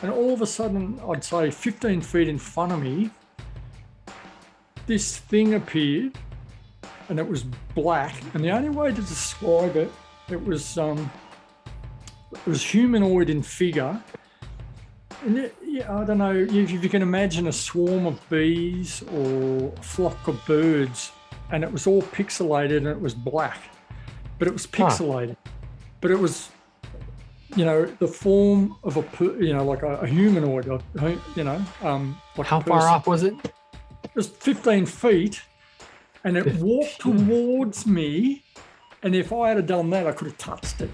And all of a sudden, I'd say 15 feet in front of me, this thing appeared, and it was black. And the only way to describe it, it was humanoid in figure. And I don't know if you can imagine a swarm of bees or a flock of birds, and it was all pixelated and it was black, but it was pixelated. But it was, the form of like a humanoid, like How far off was it? It was 15 feet, and it walked towards me, and if I had done that, I could have touched it.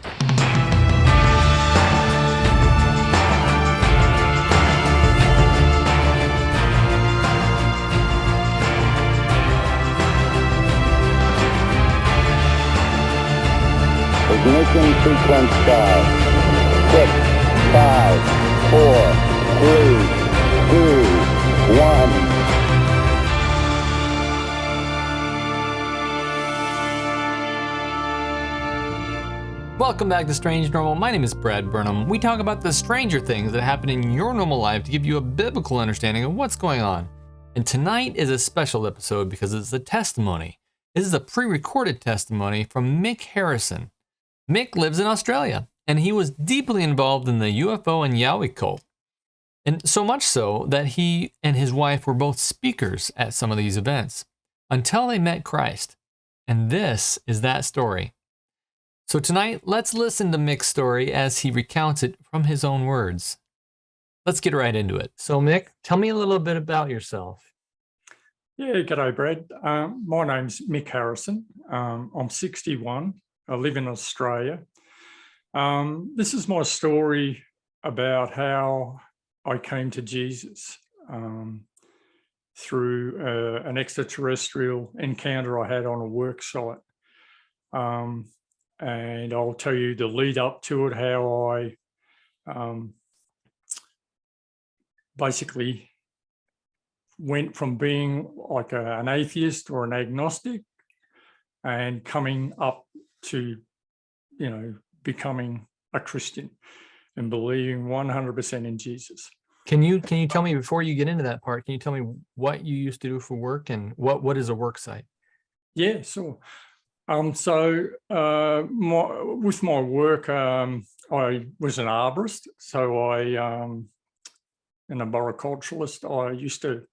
Ignition sequence start. 6, 5, 4, 3, 2, 1. Welcome back to Strange Normal. My name is Brad Burnham. We talk about the stranger things that happen in your normal life to give you a biblical understanding of what's going on. And tonight is a special episode because it's a testimony. This is a pre-recorded testimony from Mick Harrison. Mick lives in Australia, and he was deeply involved in the UFO and Yowie cult. And so much so that he and his wife were both speakers at some of these events until they met Christ. And this is that story. So tonight, let's listen to Mick's story as he recounts it from his own words. Let's get right into it. So Mick, tell me a little bit about yourself. Yeah, g'day, Brad. My name's Mick Harrison. I'm 61. I live in Australia. This is my story about how I came to Jesus through an extraterrestrial encounter I had on a work site. And I'll tell you the lead up to it, how I basically went from being like an atheist or an agnostic and coming up to, becoming a Christian and believing 100% in Jesus. Can you tell me, before you get into that part, can you tell me what you used to do for work and what is a work site? Yeah, sure. With my work, I was an arborist, so and a arboriculturalist. I used to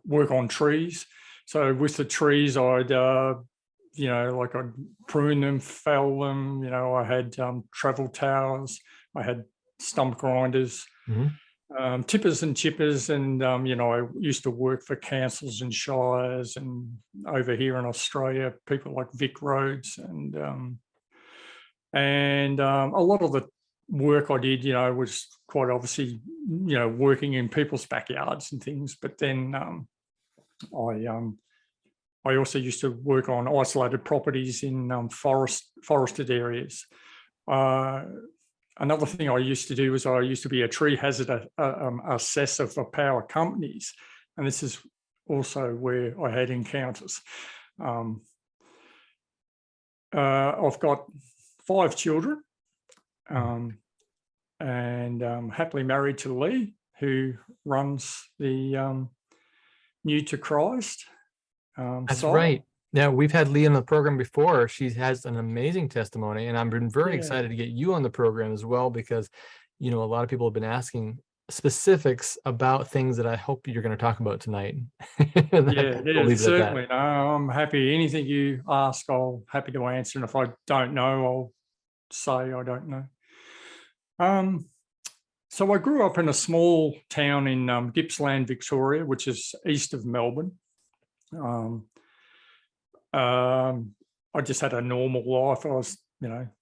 work on trees. So with the trees, I'd I'd prune them, fell them. I had travel towers, I had stump grinders, tippers and chippers, and I used to work for councils and shires, and over here in Australia, people like Vic Roads, and a lot of the work I did, was quite obviously, working in people's backyards and things. But then I also used to work on isolated properties in forested areas. Another thing I used to do was I used to be a tree hazard assessor for power companies. And this is also where I had encounters. I've got 5 children, and happily married to Lee, who runs the New to Christ. That's right. Now, we've had Lee on the program before. She has an amazing testimony, and I've been very excited to get you on the program as well, because, a lot of people have been asking specifics about things that I hope you're going to talk about tonight. Certainly. No, I'm happy. Anything you ask, I'm happy to answer. And if I don't know, I'll say I don't know. So I grew up in a small town in Gippsland, Victoria, which is east of Melbourne. I just had a normal life. I was,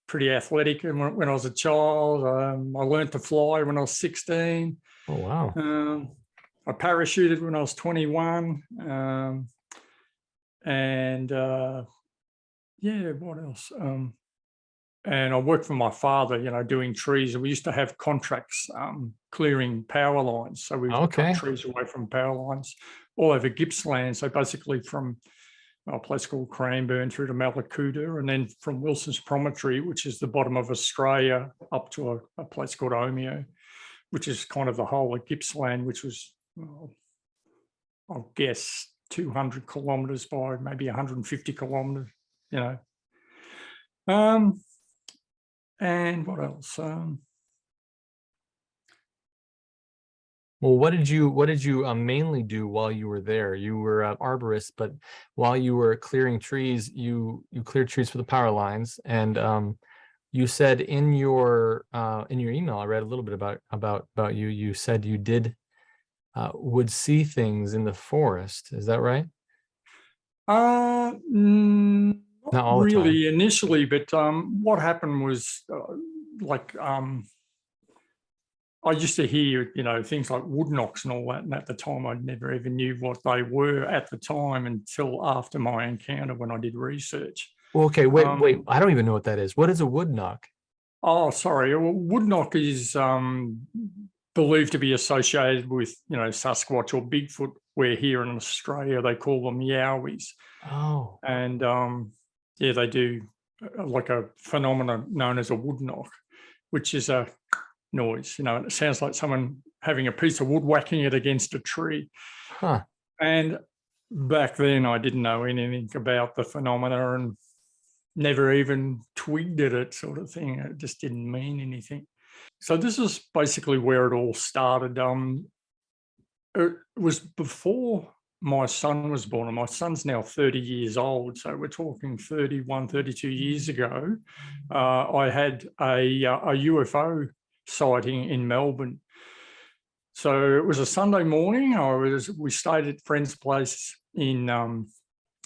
pretty athletic. And when I was a child, I learned to fly when I was 16. Oh, wow. I parachuted when I was 21. What else? And I worked for my father, doing trees. We used to have contracts clearing power lines. So we cut trees away from power lines all over Gippsland. So basically from a place called Cranbourne through to Mallacoota, and then from Wilson's Promontory, which is the bottom of Australia, up to a place called Omeo, which is kind of the whole of Gippsland, which was, I'll guess, 200 kilometres by maybe 150 kilometres, you know. And what else? Well, what did you mainly do while you were there? You were an arborist, but while you were clearing trees, you cleared trees for the power lines, and you said in your email, I read a little bit about you. You said you would see things in the forest. Is that right? Not all the time. really initially, but what happened was I used to hear, you know, things like wood knocks and all that. And at the time, I never even knew what they were at the time until after my encounter when I did research. Well, okay, wait. I don't even know what that is. What is a wood knock? Oh, sorry. Well, wood knock is believed to be associated with, you know, Sasquatch or Bigfoot, where here in Australia they call them yowies. Oh. And yeah, they do like a phenomenon known as a wood knock, which is a noise, you know, and it sounds like someone having a piece of wood whacking it against a tree. Huh. And back then I didn't know anything about the phenomena and never even twigged at it, sort of thing. It just didn't mean anything. So this is basically where it all started. It was before my son was born, and my son's now 30 years old. So we're talking 31, 32 years ago. I had a UFO sighting in Melbourne. So it was a Sunday morning. We stayed at a friend's place in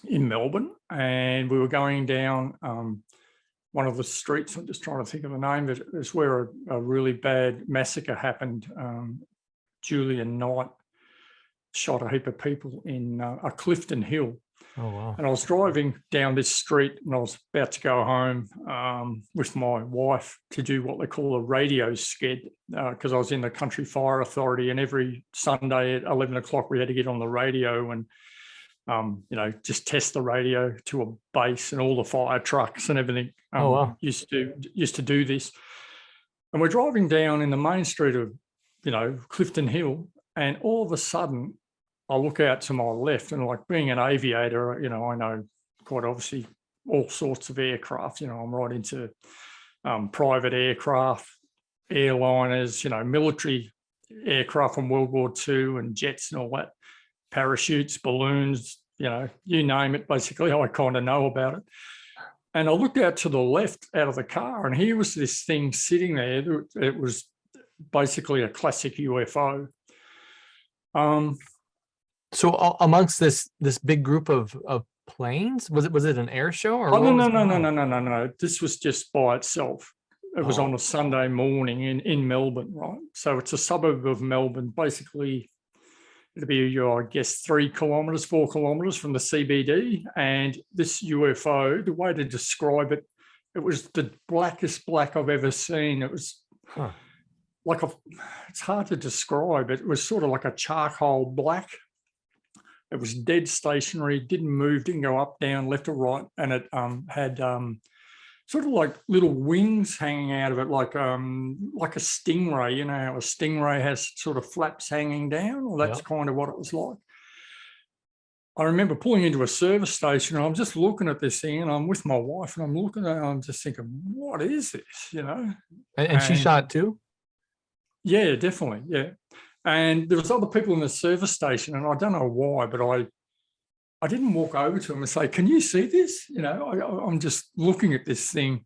Melbourne, and we were going down one of the streets. I'm just trying to think of the name. It's where a really bad massacre happened. Julian Knight shot a heap of people in a Clifton Hill. Oh, wow. And I was driving down this street, and I was about to go home with my wife to do what they call a radio sked, because I was in the Country Fire Authority, and every Sunday at 11 o'clock we had to get on the radio and you know, just test the radio to a base, and all the fire trucks and everything used to do this. And we're driving down in the main street of, you know, Clifton Hill, and all of a sudden I look out to my left, and like being an aviator, you know, I know quite obviously all sorts of aircraft. You know, I'm right into private aircraft, airliners, you know, military aircraft from World War II and jets and all that, parachutes, balloons, you know, you name it, basically, I kind of know about it. And I looked out to the left out of the car, and here was this thing sitting there. It was basically a classic UFO. So amongst this big group of planes, was it an air show or? No. This was just by itself. It was on a Sunday morning in Melbourne, right? So it's a suburb of Melbourne, basically. It'd be, I guess, 4 kilometres from the CBD. And this UFO, the way to describe it, it was the blackest black I've ever seen. It was like it's hard to describe. It was sort of like a charcoal black. It was dead stationary, didn't move, didn't go up, down, left or right. And it had sort of like little wings hanging out of it, like a stingray. You know how a stingray has sort of flaps hanging down? Well, that's kind of what it was like. I remember pulling into a service station, and I'm just looking at this thing, and I'm with my wife, and I'm looking at it, and I'm just thinking, what is this, you know? And she shot too? Yeah, definitely, yeah. And there was other people in the service station, and I don't know why, but I didn't walk over to them and say, can you see this? You know, I'm just looking at this thing,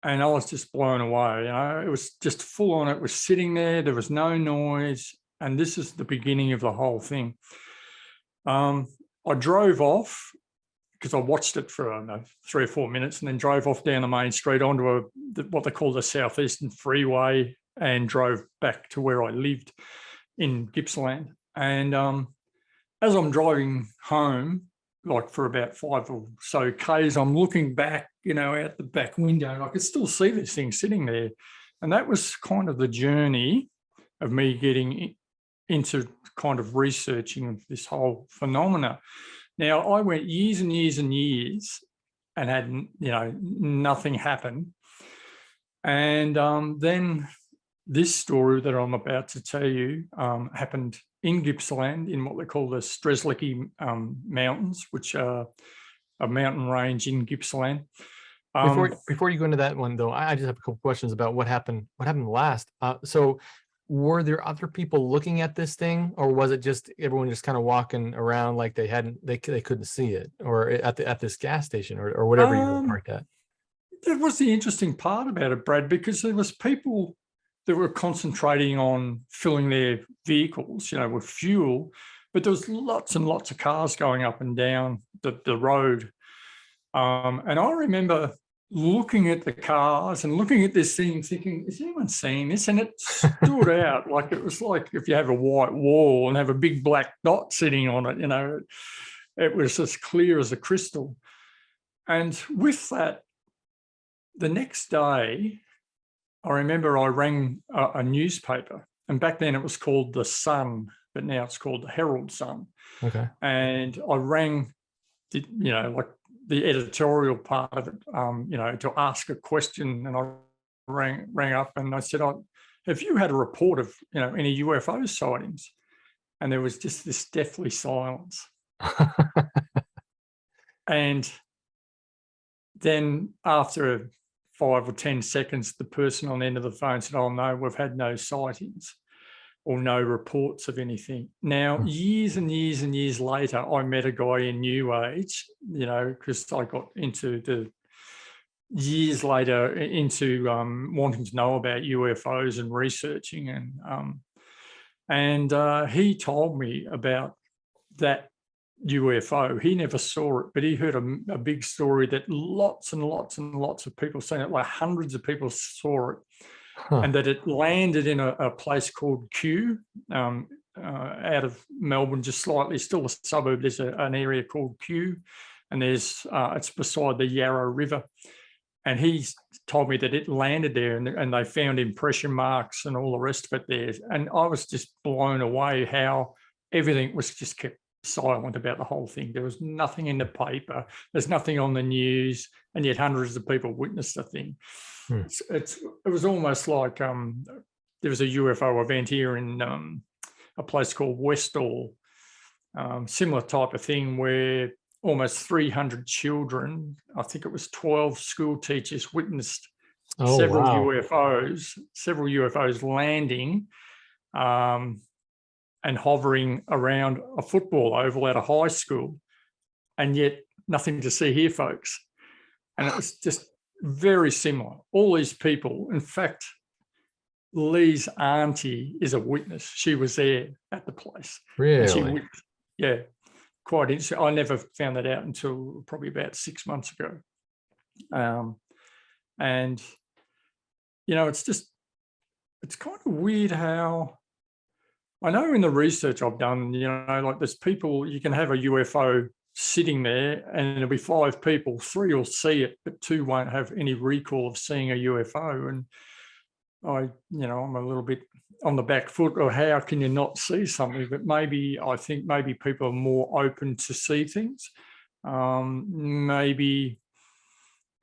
and I was just blown away. You know, it was just full on. It was sitting there. There was no noise. And this is the beginning of the whole thing. I drove off because I watched it for, I don't know, 3 or 4 minutes, and then drove off down the main street onto what they call the Southeastern Freeway, and drove back to where I lived in Gippsland. And as I'm driving home, like for about 5 or so Ks, I'm looking back, you know, out the back window, and I could still see this thing sitting there. And that was kind of the journey of me getting into kind of researching this whole phenomena. Now, I went years and years and years and had, nothing happen. And then this story that I'm about to tell you happened in Gippsland in what they call the Strzelecki Mountains, which are a mountain range in Gippsland. Before you go into that one, though, I just have a couple questions about what happened last. So were there other people looking at this thing, or was it just everyone just kind of walking around like they couldn't see it, or at this gas station or whatever you were parked at? That was the interesting part about it, Brad, because there was people that were concentrating on filling their vehicles, with fuel, but there was lots and lots of cars going up and down the road. And I remember looking at the cars and looking at this thing thinking, is anyone seeing this? And it stood out like it was like if you have a white wall and have a big black dot sitting on it, it was as clear as a crystal. And with that, the next day, I remember I rang a newspaper, and back then it was called The Sun, but now it's called the Herald Sun. Okay. And I rang, like the editorial part of it, to ask a question. And I rang up and I said, have you had a report of, any UFO sightings? And there was just this deathly silence. And then after 5 or 10 seconds, the person on the end of the phone said, oh, no, we've had no sightings or no reports of anything. Now, years and years and years later, I met a guy in New Age, because I got into years later into wanting to know about UFOs and researching. And he told me about that UFO. He never saw it, but he heard a big story that lots and lots and lots of people seen it, like hundreds of people saw it. And that it landed in a place called Kew, out of Melbourne, just slightly, still a suburb. There's an area called Kew, and it's beside the Yarra River. And he told me that it landed there, and they found impression marks and all the rest of it there. And I was just blown away how everything was just kept silent about the whole thing. There was nothing in the paper. There's nothing on the news, and yet hundreds of people witnessed the thing. It was almost like there was a UFO event here in a place called Westall, similar type of thing where almost 300 children, I think it was 12 school teachers, witnessed several UFOs landing and hovering around a football oval at a high school, and yet nothing to see here, folks. And it was just very similar. All these people, in fact, Lee's auntie is a witness. She was there at the place. Really? Yeah, quite interesting. I never found that out until probably about 6 months ago. And, it's kind of weird how, I know in the research I've done, like there's people, you can have a UFO sitting there and there'll be 5 people, 3 will see it, but 2 won't have any recall of seeing a UFO. And I'm a little bit on the back foot, or how can you not see something? But I think maybe people are more open to see things. Maybe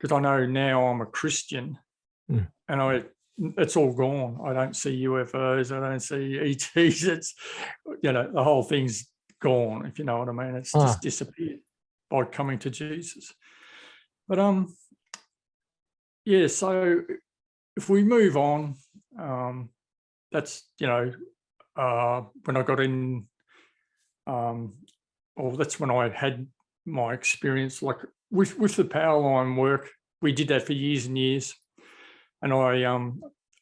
because I know now I'm a Christian and it's all gone. I don't see UFOs. I don't see ETs. It's, the whole thing's gone, if you know what I mean. It's just disappeared by coming to Jesus. But so if we move on, that's when I got in, that's when I had my experience, like with the power line work. We did that for years and years, and I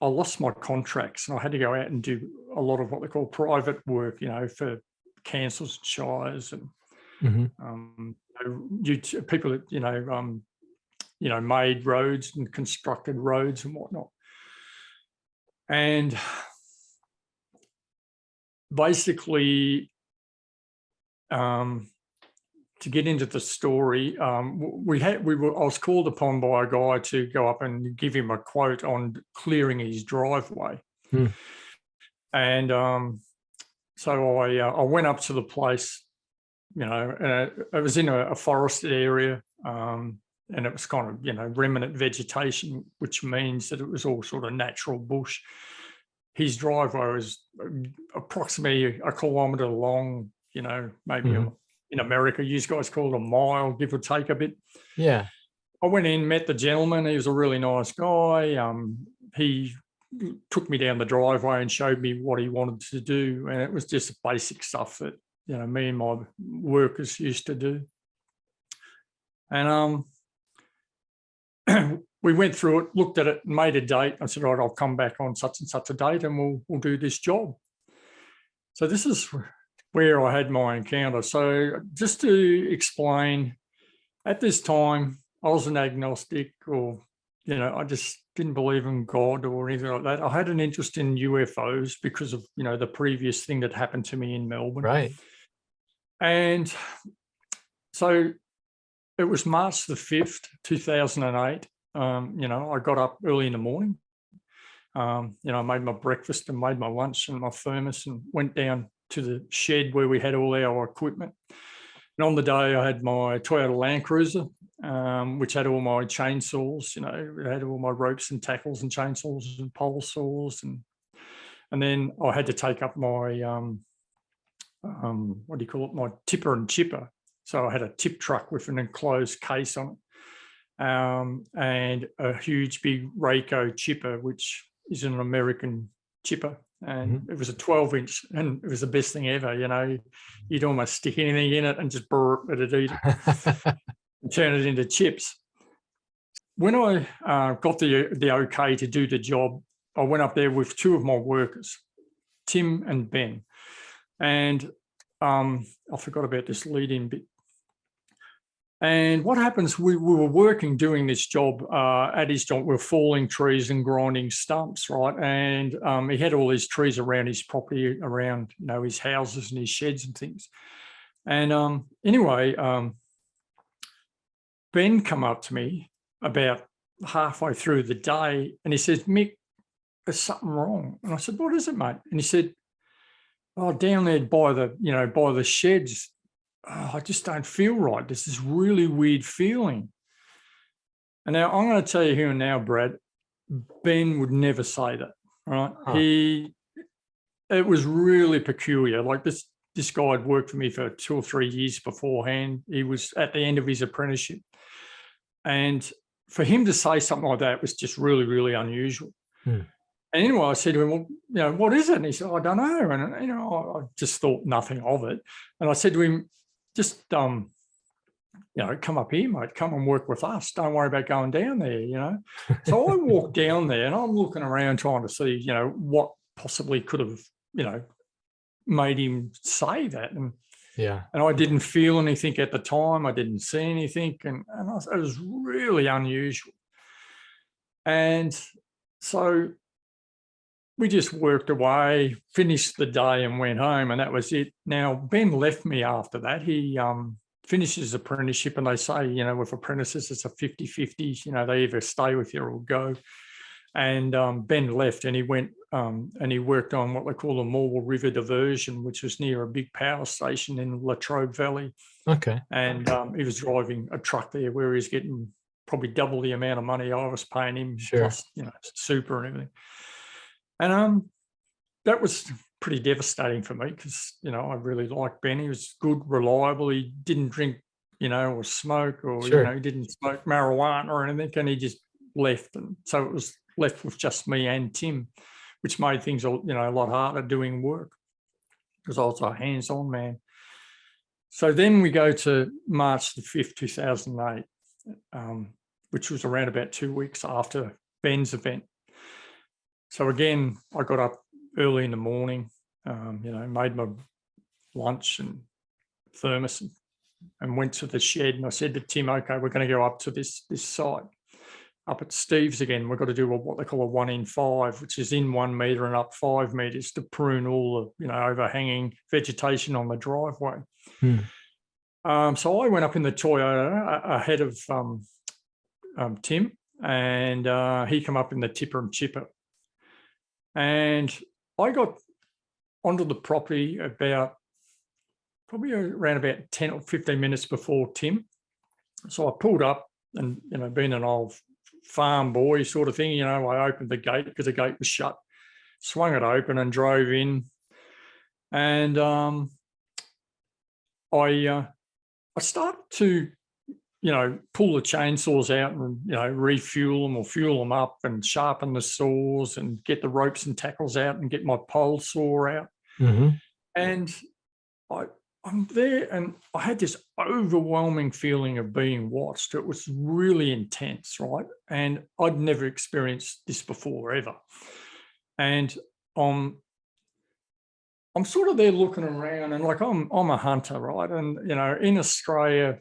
lost my contracts, and I had to go out and do a lot of what they call private work, for councils and shires and people that made roads and constructed roads and whatnot. And basically, to get into the story, I was called upon by a guy to go up and give him a quote on clearing his driveway. And so I went up to the place it was in a forested area, and it was kind of, remnant vegetation, which means that it was all sort of natural bush. His driveway was approximately a kilometre long, maybe in America, you guys call it a mile, give or take a bit. Yeah. I went in, met the gentleman. He was a really nice guy. He took me down the driveway and showed me what he wanted to do. And it was just basic stuff that, me and my workers used to do. And we went through it, looked at it, made a date. I said, all right, I'll come back on such and such a date and we'll do this job. So this is where I had my encounter. So just to explain, at this time, I was an agnostic, or, I just didn't believe in God or anything like that. I had an interest in UFOs because of, the previous thing that happened to me in Melbourne. Right. And so it was March the 5th, 2008. I got up early in the morning. I made my breakfast and made my lunch and my thermos and went down to the shed where we had all our equipment. And on the day, I had my Toyota Land Cruiser, which had all my chainsaws. It had all my ropes and tackles and chainsaws and pole saws, and then I had to take up my my tipper and chipper. So I had a tip truck with an enclosed case on it, and a huge big Rayco chipper, which is an American chipper. And it was a 12-inch, and it was the best thing ever. You'd almost stick anything in it and just burp, it'd eat it and turn it into chips. When I got the okay to do the job, I went up there with two of my workers, Tim and Ben. And I forgot about this lead-in bit. And what happens, we were working, doing this job at his job. We were falling trees and grinding stumps, right? And he had all these trees around his property, around, his houses and his sheds and things. And anyway, Ben come up to me about halfway through the day, and he says, Mick, there's something wrong. And I said, what is it, mate? And he said, oh, down there by the sheds, I just don't feel right. There's this really weird feeling. And now I'm going to tell you here and now, Brad, Ben would never say that, right? It was really peculiar. Like this guy had worked for me for 2 or 3 years beforehand. He was at the end of his apprenticeship. And for him to say something like that was just really, really unusual. And anyway, I said to him, well, what is it? And he said, I don't know. And, I just thought nothing of it. And I said to him, just, come up here, mate, come and work with us. Don't worry about going down there, So I walked down there and I'm looking around trying to see, what possibly could have, made him say that. And I didn't feel anything at the time. I didn't see anything. And it was really unusual. And so we just worked away, finished the day and went home, and that was it. Now, Ben left me after that. He finished his apprenticeship, and they say, with apprentices, it's a 50-50, they either stay with you or go. And Ben left, and he went and he worked on what they call the Morwell River Diversion, which was near a big power station in Latrobe Valley. Okay. And he was driving a truck there where he was getting probably double the amount of money I was paying him, plus, super and everything. And that was pretty devastating for me because, I really liked Ben. He was good, reliable. He didn't drink, or smoke, or, he didn't smoke marijuana or anything, and he just left. And so it was left with just me and Tim, which made things, a lot harder doing work because I was a hands-on man. So then we go to March the 5th, 2008, which was around about 2 weeks after Ben's event. So again, I got up early in the morning, made my lunch and thermos and went to the shed. And I said to Tim, okay, we're going to go up to this site. Up at Steve's again, we've got to do what they call a 1 in 5, which is in 1 metre and up 5 metres to prune all the, overhanging vegetation on the driveway. So I went up in the Toyota ahead of Tim, and he came up in the tipper and chipper. And I got onto the property about probably around about 10 or 15 minutes before Tim. So I pulled up and, being an old farm boy sort of thing, I opened the gate because the gate was shut, swung it open and drove in. And I started to, pull the chainsaws out and, refuel them or fuel them up and sharpen the saws and get the ropes and tackles out and get my pole saw out. Mm-hmm. And I'm there and I had this overwhelming feeling of being watched. It was really intense, right? And I'd never experienced this before, ever. And I'm sort of there looking around and like I'm a hunter, right? And, in Australia,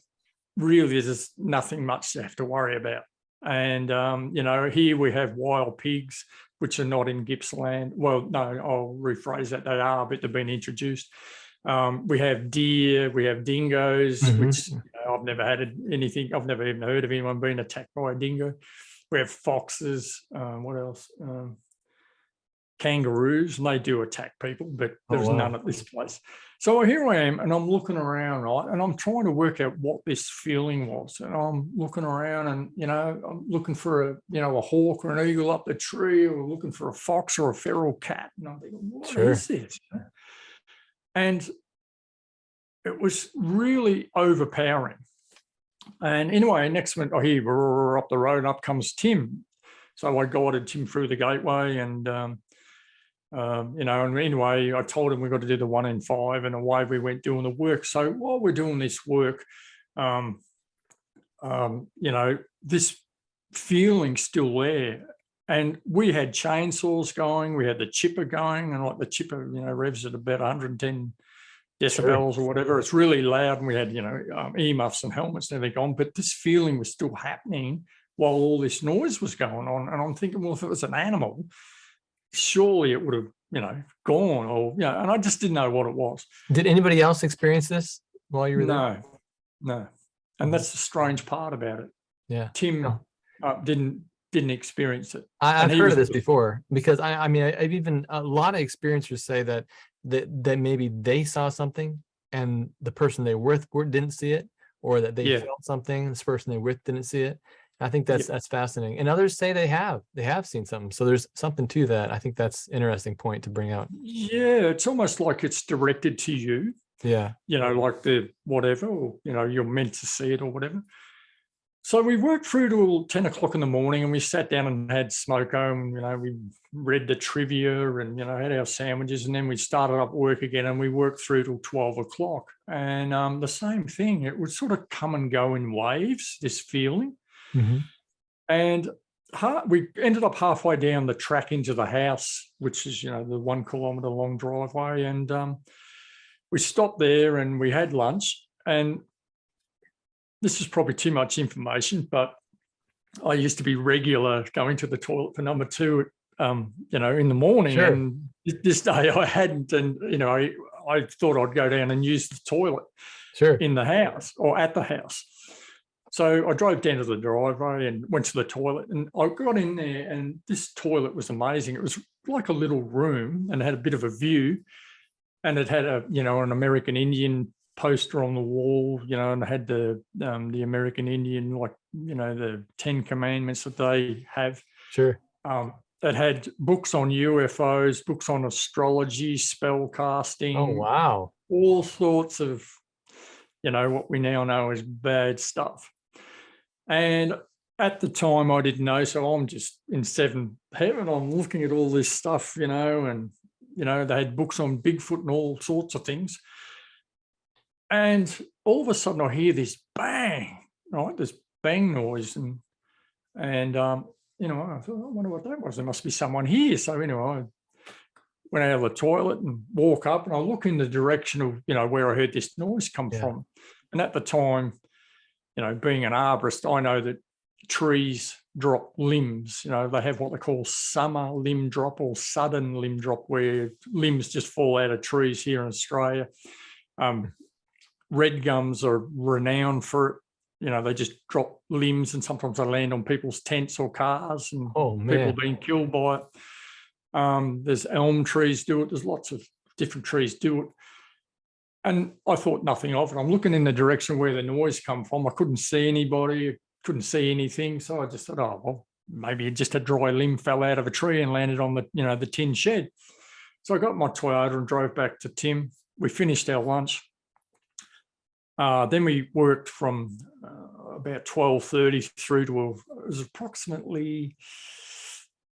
really there's nothing much to have to worry about. And, here we have wild pigs, which are not in Gippsland. Well, no, I'll rephrase that. They are, but they've been introduced. We have deer, we have dingoes, Mm-hmm. which I've never had anything. I've never even heard of anyone being attacked by a dingo. We have foxes. What else? Kangaroos, and they do attack people, but there's none at this place. So here I am, and I'm looking around, right, and I'm trying to work out what this feeling was. And I'm looking around, and I'm looking for a hawk or an eagle up the tree, or looking for a fox or a feral cat. And I'm thinking, what is this? And it was really overpowering. And anyway, next minute I hear up the road, and up comes Tim. So I guided Tim through the gateway, and and anyway, I told him we got to do the 1 in 5, and away we went doing the work. So while we're doing this work, this feeling's still there. And we had chainsaws going, we had the chipper going, and like the chipper, revs at about 110 decibels or whatever. It's really loud, and we had, earmuffs and helmets and everything on, but this feeling was still happening while all this noise was going on. And I'm thinking, well, if it was an animal, surely it would have, gone, or, and I just didn't know what it was. Did anybody else experience this while you were there? No. And that's the strange part about it. Yeah. Tim didn't experience it. I've heard of this before, because I've even a lot of experiencers say that maybe they saw something and the person they were with didn't see it, or that they felt something, this person they were with didn't see it. I think that's fascinating. And others say they have seen something. So there's something to that. I think that's an interesting point to bring out. Yeah, it's almost like it's directed to you. Yeah. Like the whatever, or, you're meant to see it or whatever. So we worked through till 10 o'clock in the morning, and we sat down and had smoko, and, we read the trivia and, had our sandwiches, and then we started up work again, and we worked through till 12 o'clock. And the same thing, it would sort of come and go in waves, this feeling. Mm-hmm. And we ended up halfway down the track into the house, which is, the 1 kilometre long driveway. And we stopped there and we had lunch. And this is probably too much information, but I used to be regular going to the toilet for number 2, in the morning. Sure. And this day I hadn't. And, I thought I'd go down and use the toilet in the house or at the house. So I drove down to the driveway and went to the toilet, and I got in there, and this toilet was amazing. It was like a little room and it had a bit of a view, and it had an American Indian poster on the wall, and it had the American Indian, like, the 10 Commandments that they have. Sure. It had books on UFOs, books on astrology, spell casting. Oh, wow. All sorts of, what we now know as bad stuff. And at the time I didn't know, so I'm just in 7th heaven. I'm looking at all this stuff, and, they had books on Bigfoot and all sorts of things. And all of a sudden I hear this bang, right? This bang noise. And I thought, I wonder what that was. There must be someone here. So, I went out of the toilet and walk up, and I look in the direction of, where I heard this noise come from. And at the time, being an arborist, I know that trees drop limbs. They have what they call summer limb drop or sudden limb drop, where limbs just fall out of trees here in Australia. Red gums are renowned for it. They just drop limbs, and sometimes they land on people's tents or cars, and people being killed by it. There's elm trees do it. There's lots of different trees do it. And I thought nothing of it. I'm looking in the direction where the noise come from. I couldn't see anybody, couldn't see anything. So I just thought, oh, well, maybe just a dry limb fell out of a tree and landed on the tin shed. So I got my Toyota and drove back to Tim. We finished our lunch. Then we worked from about 12:30 through to, it was approximately,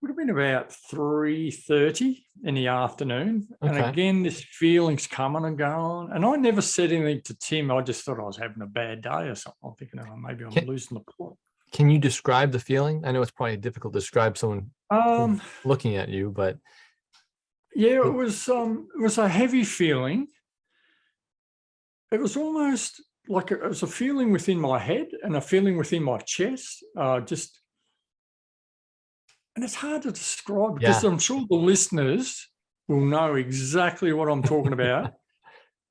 would have been about 3:30 in the afternoon. Okay. And again, this feeling's coming and going. And I never said anything to Tim. I just thought I was having a bad day or something. I'm thinking, oh, maybe I'm losing the plot. Can you describe the feeling? I know it's probably difficult to describe someone looking at you, but yeah, it was a heavy feeling. It was almost like it was a feeling within my head and a feeling within my chest. And it's hard to describe because I'm sure the listeners will know exactly what I'm talking about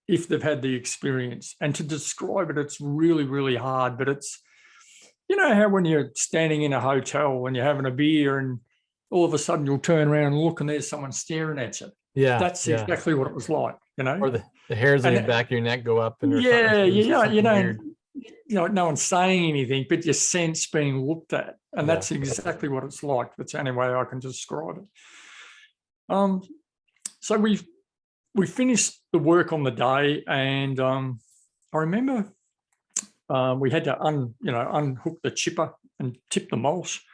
if they've had the experience. And to describe it, it's really, really hard. But it's, you know how when you're standing in a hotel and you're having a beer and all of a sudden you'll turn around and look and there's someone staring at you. Yeah. That's exactly what it was like, you know. Or the hairs on your back of your neck go up and no one's saying anything, but your sense being looked at. And that's exactly what it's like. That's the only way I can describe it. So we finished the work on the day, and I remember we had to unhook the chipper and tip the mulch,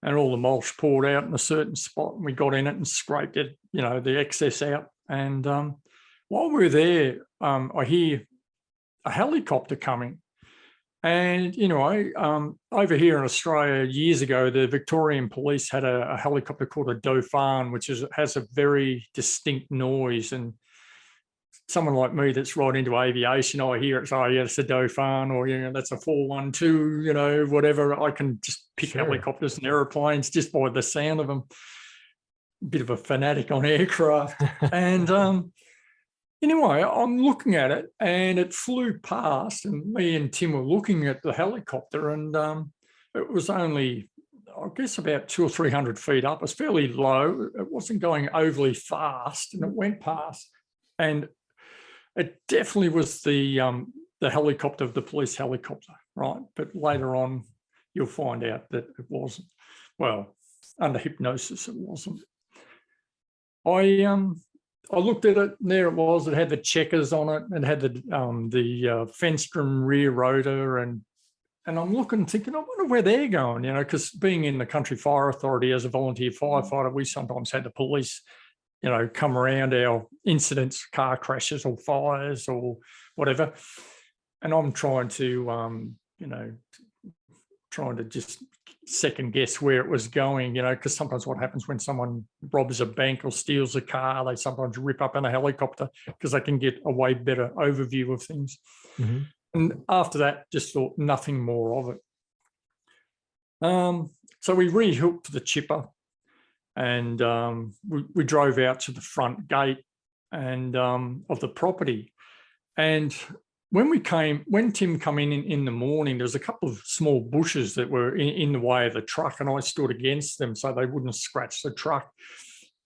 and all the mulch poured out in a certain spot, and we got in it and scraped it, the excess out. And while we were there, I hear a helicopter coming. And, over here in Australia years ago, the Victorian police had a helicopter called a Dauphin, which has a very distinct noise. And someone like me that's right into aviation, I hear it, it's a Dauphin, or, that's a 412, whatever. I can just pick helicopters and airplanes just by the sound of them. Bit of a fanatic on aircraft. And anyway, I'm looking at it and it flew past, and me and Tim were looking at the helicopter, and it was only, I guess, about 200 or 300 feet up. It was fairly low. It wasn't going overly fast, and it went past. And it definitely was the helicopter, the police helicopter, right? But later on, you'll find out that it wasn't. Well, under hypnosis, it wasn't. I looked at it, and there it was. It had the checkers on it, and had the Fenstrom rear rotor, and I'm looking, thinking, I wonder where they're going, because being in the Country Fire Authority as a volunteer firefighter, we sometimes had the police, come around our incidents, car crashes or fires or whatever, and I'm trying to, just second guess where it was going, because sometimes what happens when someone robs a bank or steals a car, they sometimes rip up in a helicopter because they can get a way better overview of things. Mm-hmm. And after that, just thought nothing more of it. So we rehooked the chipper, and we drove out to the front gate and of the property. And when Tim came in the morning, there was a couple of small bushes that were in the way of the truck, and I stood against them so they wouldn't scratch the truck.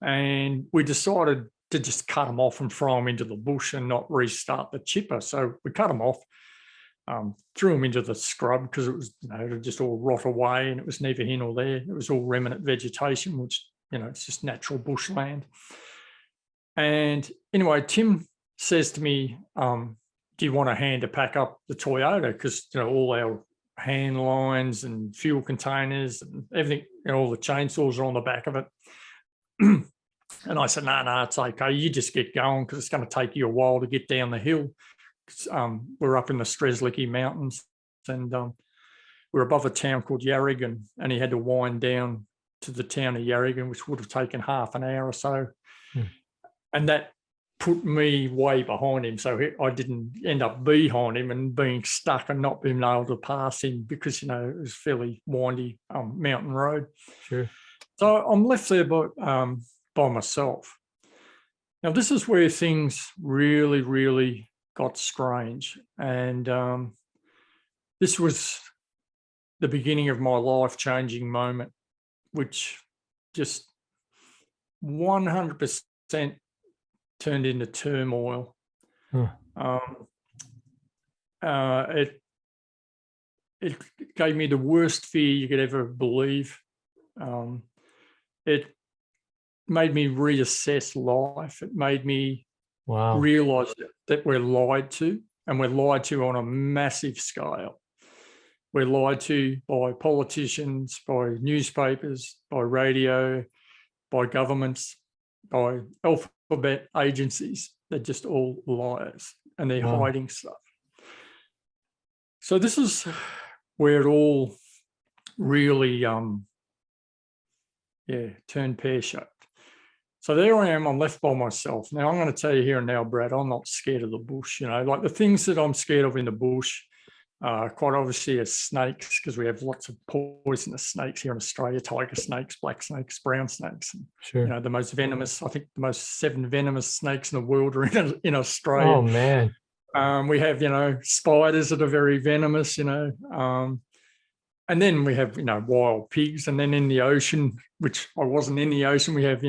And we decided to just cut them off and throw them into the bush and not restart the chipper. So we cut them off, threw them into the scrub because it was, it'd just all rot away, and it was neither here nor there. It was all remnant vegetation, which, it's just natural bushland. And anyway, Tim says to me, do you want a hand to pack up the Toyota? Because, all our hand lines and fuel containers and everything, all the chainsaws are on the back of it. And I said, no, it's okay. You just get going, because it's going to take you a while to get down the hill. We're up in the Strzelecki Mountains, and we're above a town called Yarrigan, and he had to wind down to the town of Yarrigan, which would have taken half an hour or so. And that put me way behind him, so I didn't end up behind him and being stuck and not being able to pass him because, it was fairly windy mountain road. Sure. So I'm left there by myself. Now, this is where things really, really got strange. And this was the beginning of my life-changing moment, which just 100% turned into turmoil. It gave me the worst fear you could ever believe. It made me reassess life. It made me realize that we're lied to, and we're lied to on a massive scale. We're lied to by politicians, by newspapers, by radio, by governments, by alphabet agencies. They're just all liars, and they're hiding stuff. So this is where it all really, turned pear-shaped. So there I am, I'm left by myself. Now I'm going to tell you here and now, Brad, I'm not scared of the bush. Like the things that I'm scared of in the bush, quite obviously are snakes, because we have lots of poisonous snakes here in Australia, tiger snakes, black snakes, brown snakes. And, sure. The most venomous, I think the most 7 venomous snakes in the world are in Australia. Oh, man. We have, spiders that are very venomous, and then we have, wild pigs. And then in the ocean, which I wasn't in the ocean, we have,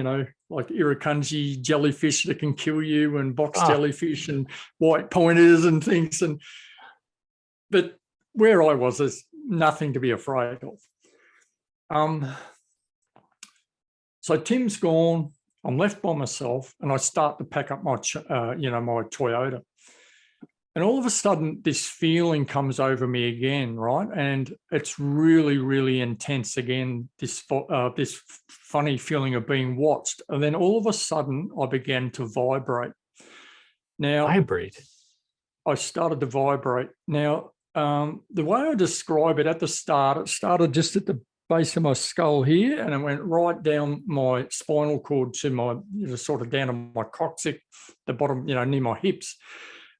like irukandji jellyfish that can kill you, and box jellyfish and white pointers and things. But where I was, there's nothing to be afraid of. So Tim's gone, I'm left by myself, and I start to pack up my, my Toyota. And all of a sudden, this feeling comes over me again, right? And it's really, really intense again, this funny feeling of being watched. And then all of a sudden, I began to vibrate. Now, I started to vibrate. Now, the way I describe it at the start, it started just at the base of my skull here, and it went right down my spinal cord to my, sort of down to my coccyx, the bottom, near my hips.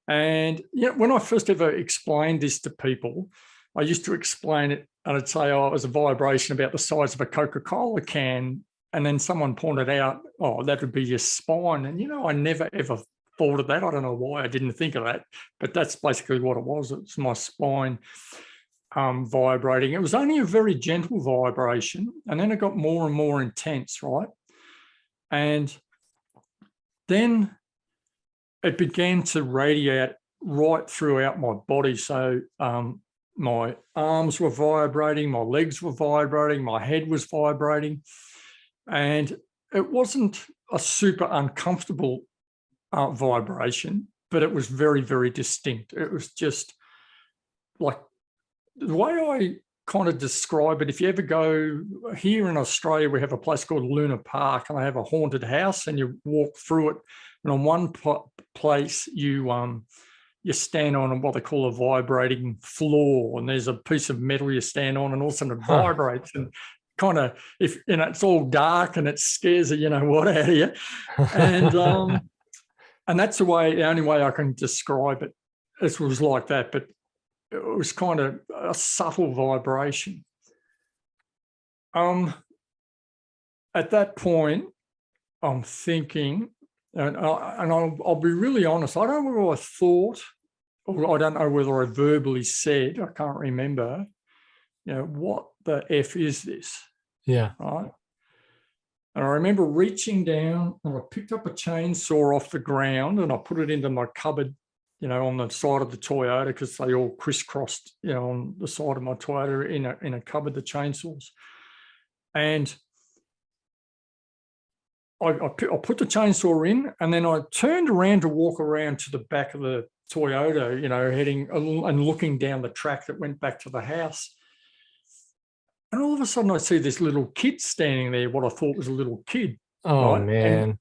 And when I first ever explained this to people, I used to explain it, and I'd say, it was a vibration about the size of a Coca-Cola can. And then someone pointed out, that would be your spine. And, I never, ever thought of that. I don't know why I didn't think of that, but that's basically what it was. It's my spine vibrating. It was only a very gentle vibration, and then it got more and more intense, right? And then it began to radiate right throughout my body. So my arms were vibrating, my legs were vibrating, my head was vibrating. And it wasn't a super uncomfortable vibration, but it was very, very distinct. It was just like the way I kind of describe it. If you ever go here in Australia, we have a place called Luna Park, and they have a haunted house, and you walk through it. And on one place, you stand on what they call a vibrating floor, and there's a piece of metal you stand on, and all of a sudden it vibrates, and kind of, if it's all dark and it scares the what out of you, and that's the only way I can describe it. It was like that, but it was kind of a subtle vibration. At that point, I'm thinking. And I'll be really honest, I don't know whether I thought, or I don't know whether I verbally said, I can't remember, what the F is this? Yeah. Right. And I remember reaching down, and I picked up a chainsaw off the ground, and I put it into my cupboard, on the side of the Toyota, because they all crisscrossed, on the side of my Toyota in a cupboard, the chainsaws. And I put the chainsaw in, and then I turned around to walk around to the back of the Toyota, heading and looking down the track that went back to the house. And all of a sudden I see this little kid standing there, what I thought was a little kid. Oh, right? man.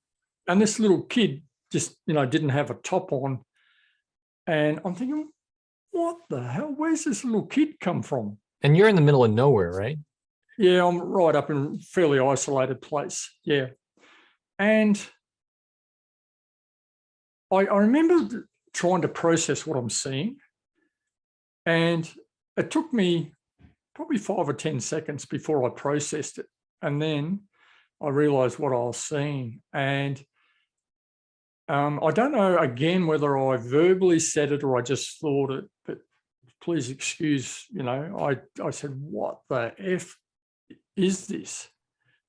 And this little kid just, didn't have a top on. And I'm thinking, what the hell? Where's this little kid come from? And you're in the middle of nowhere, right? Yeah, I'm right up in a fairly isolated place. Yeah. And I remember trying to process what I'm seeing. And it took me probably 5 or 10 seconds before I processed it. And then I realized what I was seeing. And I don't know, again, whether I verbally said it or I just thought it, but please excuse, I said, what the F is this?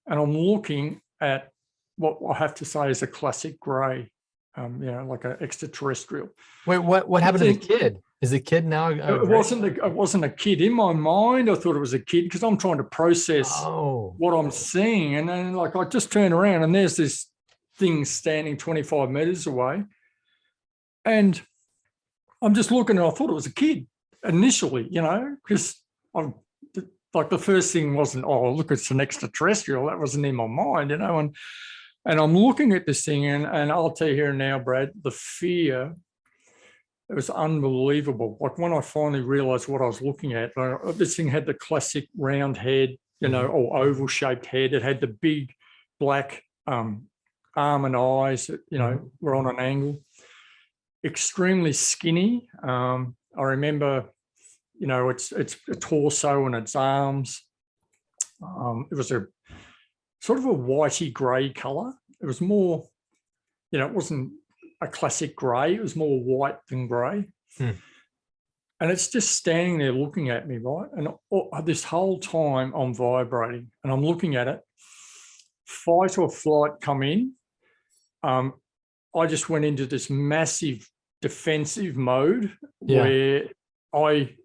And I'm looking at what I have to say is a classic grey. like an extraterrestrial. Wait, what happened to the kid? Is the kid now? It wasn't a kid. In my mind, I thought it was a kid because I'm trying to process what I'm seeing. And then like I just turn around and there's this thing standing 25 meters away. And I'm just looking and I thought it was a kid initially, because I'm like the first thing wasn't, oh, look, it's an extraterrestrial. That wasn't in my mind, and I'm looking at this thing and I'll tell you here and now, Brad, the fear, it was unbelievable. Like when I finally realized what I was looking at, this thing had the classic round head, or oval shaped head. It had the big black arm and eyes that, were on an angle. Extremely skinny. I remember, its torso and its arms. It was a sort of a whitey grey colour. It was more, it wasn't a classic grey. It was more white than grey. And it's just standing there looking at me, right? And this whole time I'm vibrating and I'm looking at it. Fight or flight come in. I just went into this massive defensive mode where I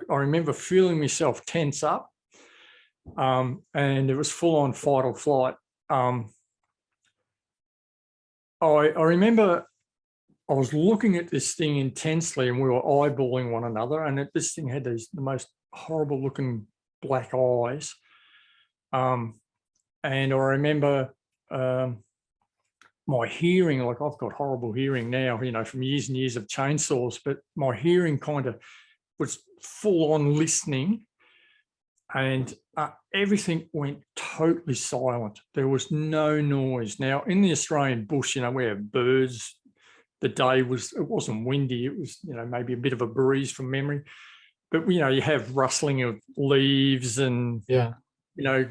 remember feeling myself tense up, and it was full on fight or flight. I remember I was looking at this thing intensely and we were eyeballing one another, and this thing had the most horrible looking black eyes. And I remember my hearing, like I've got horrible hearing now, from years and years of chainsaws, but my hearing kind of was full on listening, and everything went totally silent. There was no noise. Now in the Australian bush, we have birds. The day it wasn't windy. It was, maybe a bit of a breeze from memory, but you have rustling of leaves and like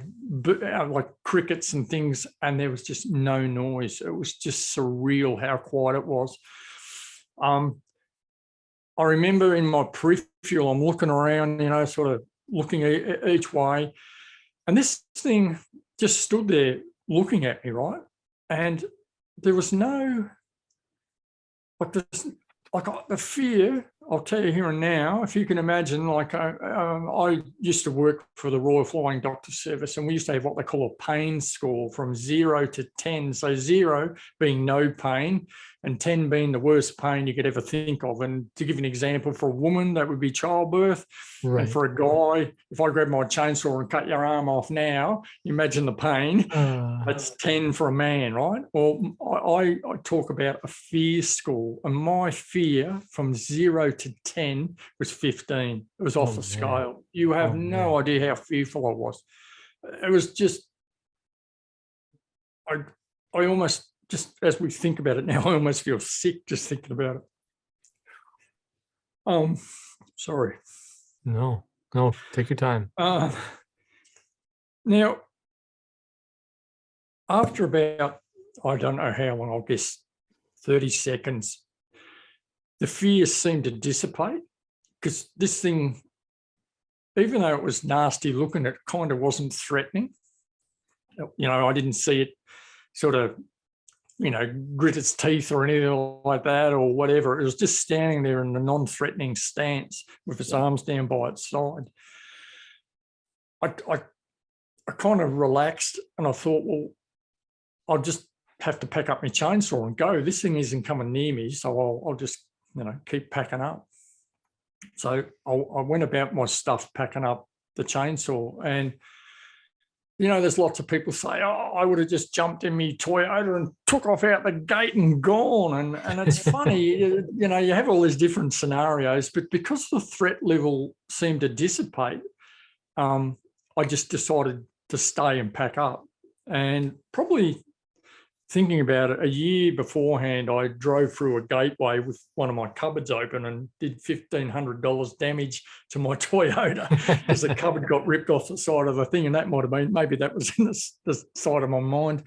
crickets and things, and there was just no noise. It was just surreal how quiet it was. I remember in my peripheral, I'm looking around, sort of looking each way, and this thing just stood there looking at me, right? And there was no, the fear. I'll tell you here and now, if you can imagine, like I used to work for the Royal Flying Doctor Service, and we used to have what they call a pain score from 0 to 10. So 0 being no pain and 10 being the worst pain you could ever think of. And to give you an example, for a woman, that would be childbirth. Right. And for a guy, if I grab my chainsaw and cut your arm off now, you imagine the pain. That's 10 for a man, right? Well, I talk about a fear score, and my fear from 0 to 10 was 15. It was off the scale. You have no idea how fearful I was. It was just, I almost, just as we think about it now, I almost feel sick just thinking about it. Sorry. No, take your time. Now, after about, I don't know how long, I guess 30 seconds, the fear seemed to dissipate, because this thing, even though it was nasty looking, it kind of wasn't threatening. I didn't see it sort of, grit its teeth or anything like that or whatever. It was just standing there in a non-threatening stance with its arms down by its side. I kind of relaxed, and I thought, well, I'll just have to pack up my chainsaw and go. This thing isn't coming near me, so I'll just, keep packing up. So I went about my stuff packing up the chainsaw, and there's lots of people say, oh, I would have just jumped in me Toyota and took off out the gate and gone. And it's funny, you have all these different scenarios, but because the threat level seemed to dissipate, I just decided to stay and pack up. And probably thinking about it, a year beforehand, I drove through a gateway with one of my cupboards open and did $1,500 damage to my Toyota because the cupboard got ripped off the side of the thing, and that might have been, maybe that was in the side of my mind.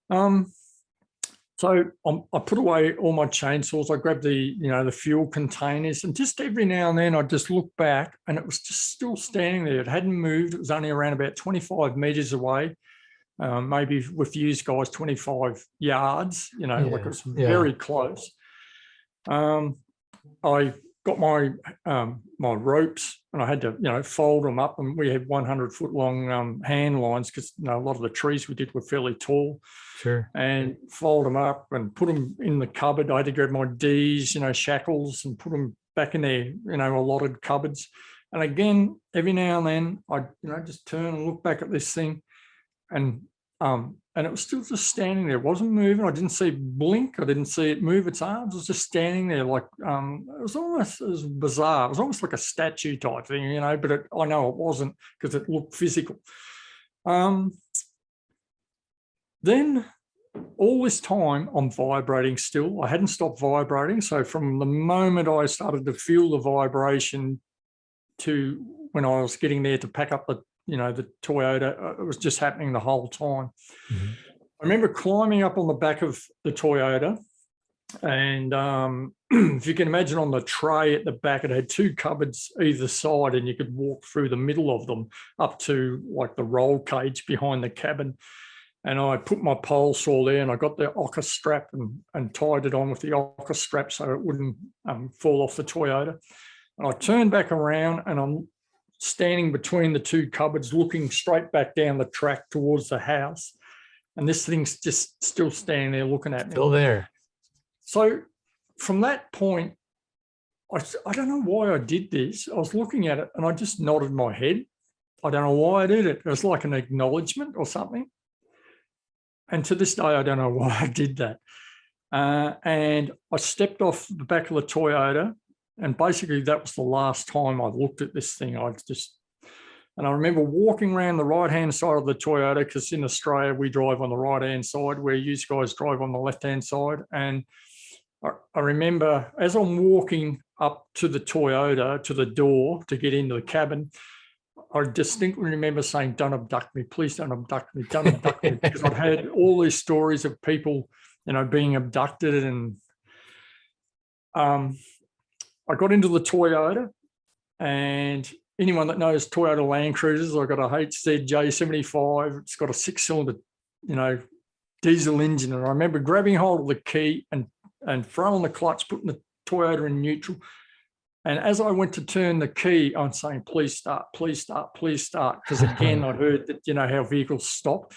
So I put away all my chainsaws. I grabbed the fuel containers, and just every now and then I just look back, and it was just still standing there. It hadn't moved. It was only around about 25 meters away. maybe with you guys 25 yards, like it was very close. I got my ropes, and I had to fold them up, and we had 100-foot long hand lines because a lot of the trees we did were fairly tall. Sure. And fold them up and put them in the cupboard. I had to grab my D's, shackles, and put them back in their allotted cupboards. And again, every now and then I'd just turn and look back at this thing, and it was still just standing there. It wasn't moving. I didn't see it blink. I didn't see it move its arms. It was just standing there like, it was bizarre. It was almost like a statue type thing, but I know it wasn't because it looked physical. Then all this time I'm vibrating still. I hadn't stopped vibrating. So from the moment I started to feel the vibration to when I was getting there to pack up the Toyota, it was just happening the whole time. Mm-hmm. I remember climbing up on the back of the Toyota, and if you can imagine, on the tray at the back, it had 2 cupboards either side, and you could walk through the middle of them up to like the roll cage behind the cabin. And I put my pole saw there, and I got the ocker strap and tied it on with the ocker strap so it wouldn't fall off the Toyota. And I turned back around, and I'm standing between the 2 cupboards, looking straight back down the track towards the house. And this thing's just still standing there looking at me. Still there. So from that point, I don't know why I did this. I was looking at it, and I just nodded my head. I don't know why I did it. It was like an acknowledgement or something. And to this day, I don't know why I did that. And I stepped off the back of the Toyota, and basically that was the last time I looked at this thing. And I remember walking around the right-hand side of the Toyota, because in Australia, we drive on the right-hand side, where you guys drive on the left-hand side. And I remember as I'm walking up to the Toyota, to the door to get into the cabin, I distinctly remember saying, "Don't abduct me, please don't abduct me, don't abduct me," because I'd heard all these stories of people, being abducted. And I got into the Toyota, and anyone that knows Toyota Land Cruisers, I've got a HZJ75. It's got a 6-cylinder, diesel engine. And I remember grabbing hold of the key and throwing the clutch, putting the Toyota in neutral. And as I went to turn the key, I'm saying, "Please start, please start, please start." Because again, I'd heard that, how vehicles stop.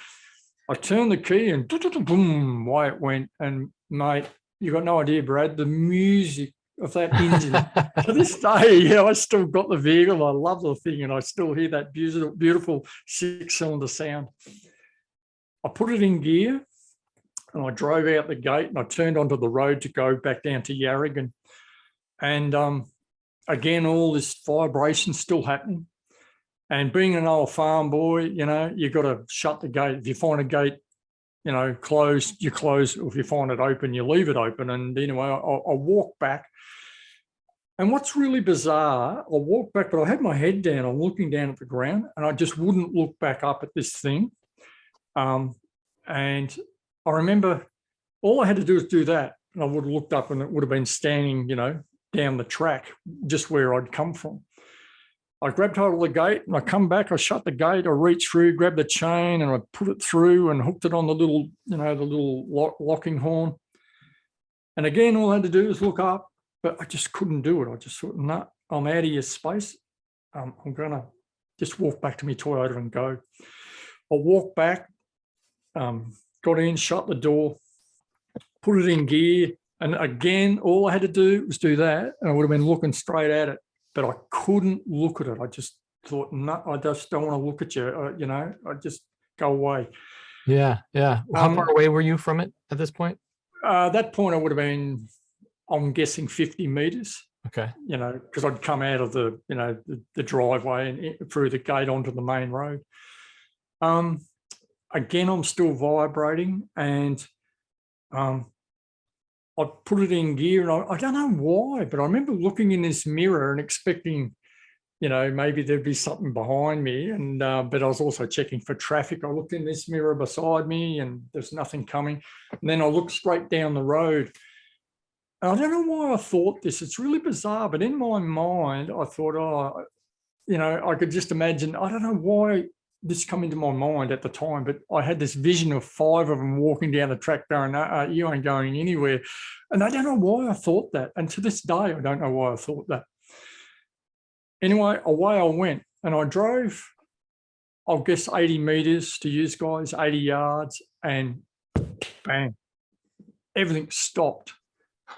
I turned the key, and boom, away it went. And mate, you got no idea, Brad, the music of that engine. To this day, I still got the vehicle. I love the thing, and I still hear that beautiful 6-cylinder sound. I put it in gear, and I drove out the gate, and I turned onto the road to go back down to Yarragon. And again, all this vibration still happening. And being an old farm boy, you got to shut the gate. If you find a gate, closed, you close. Or if you find it open, you leave it open. And anyway, I walk back. And what's really bizarre, I walked back, but I had my head down. I'm looking down at the ground, and I just wouldn't look back up at this thing. And I remember all I had to do was do that, and I would have looked up, and it would have been standing, down the track, just where I'd come from. I grabbed hold of the gate, and I come back, I shut the gate, I reached through, grabbed the chain, and I put it through and hooked it on the little, the little locking horn. And again, all I had to do was look up, but I just couldn't do it. I just thought, no, I'm out of your space. I'm going to just walk back to my Toyota and go. I walked back, got in, shut the door, put it in gear. And again, all I had to do was do that, and I would have been looking straight at it, but I couldn't look at it. I just thought, no, I just don't want to look at you. I just go away. Yeah. How far away were you from it at this point? At that point, I would have been, I'm guessing, 50 meters. Okay. Because I'd come out of the, the driveway and through the gate onto the main road. Again, I'm still vibrating, and I put it in gear, and I don't know why, but I remember looking in this mirror and expecting, maybe there'd be something behind me. And but I was also checking for traffic. I looked in this mirror beside me, and there's nothing coming. And then I looked straight down the road. And I don't know why I thought this. It's really bizarre, but in my mind, I thought, I could just imagine. I don't know why this come into my mind at the time, but I had this vision of 5 of them walking down the track going, you ain't going anywhere. And I don't know why I thought that. And to this day, I don't know why I thought that. Anyway, away I went, and I drove, I'll guess 80 meters to use guys, 80 yards, and bang, everything stopped,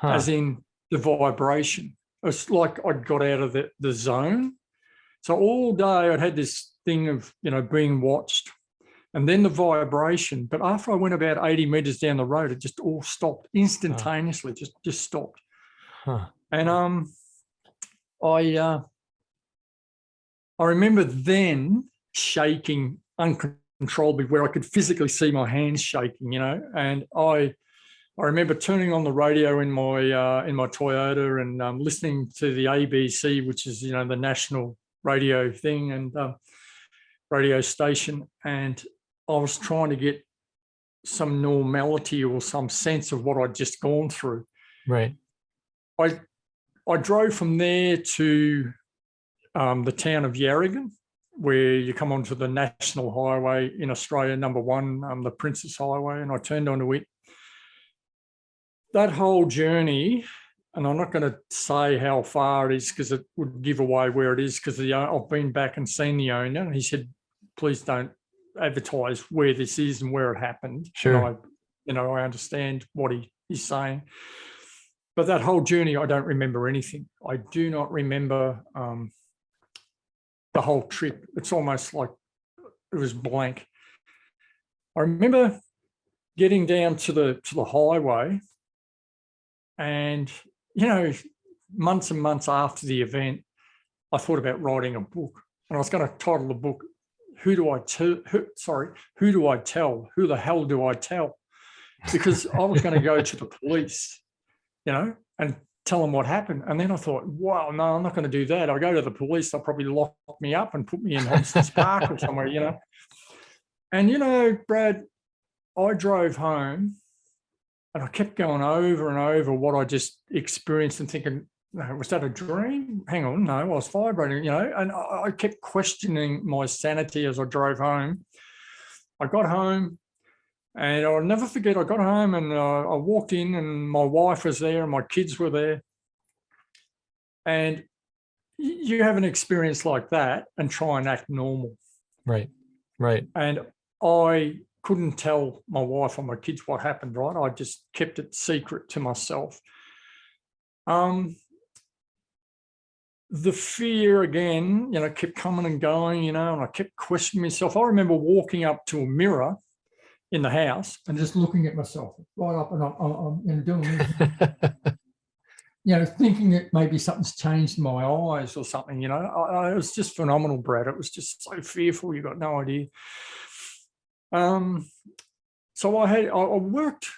as in the vibration. It's like I'd got out of the zone. So all day I'd had this thing of, being watched, and then the vibration. But after I went about 80 meters down the road, it just all stopped instantaneously, just stopped. And I remember then shaking uncontrollably, where I could physically see my hands shaking, and I remember turning on the radio in my Toyota and listening to the ABC, which is, the national radio thing and radio station. And I was trying to get some normality or some sense of what I'd just gone through. Right. I drove from there to the town of Yarragon, where you come onto the national highway in Australia, number 1, the Princess Highway, and I turned onto it. That whole journey, and I'm not going to say how far it is because it would give away where it is, because I've been back and seen the owner, and he said, please don't advertise where this is and where it happened. Sure. And I understand what he's saying. But that whole journey, I don't remember anything. I do not remember the whole trip. It's almost like it was blank. I remember getting down to the highway, and months and months after the event, I thought about writing a book, and I was going to title the book, Who Do I Tell? Who the hell do I tell? Because I was going to go to the police, and tell them what happened. And then I thought, wow, no, I'm not going to do that. I'll go to the police. They'll probably lock me up and put me in Hobson's Park or somewhere, And, Brad, I drove home, and I kept going over and over what I just experienced and thinking, no, was that a dream? Hang on, no, I was vibrating, and I kept questioning my sanity as I drove home. I got home, and I'll never forget, I got home and I walked in, and my wife was there and my kids were there. And you have an experience like that and try and act normal. Right. And I couldn't tell my wife or my kids what happened, right? I just kept it secret to myself. The fear again, kept coming and going, and I kept questioning myself. I remember walking up to a mirror in the house and just looking at myself right up, and I'm doing this, thinking that maybe something's changed in my eyes or something, it was just phenomenal, Brad. It was just so fearful, you got no idea. So I worked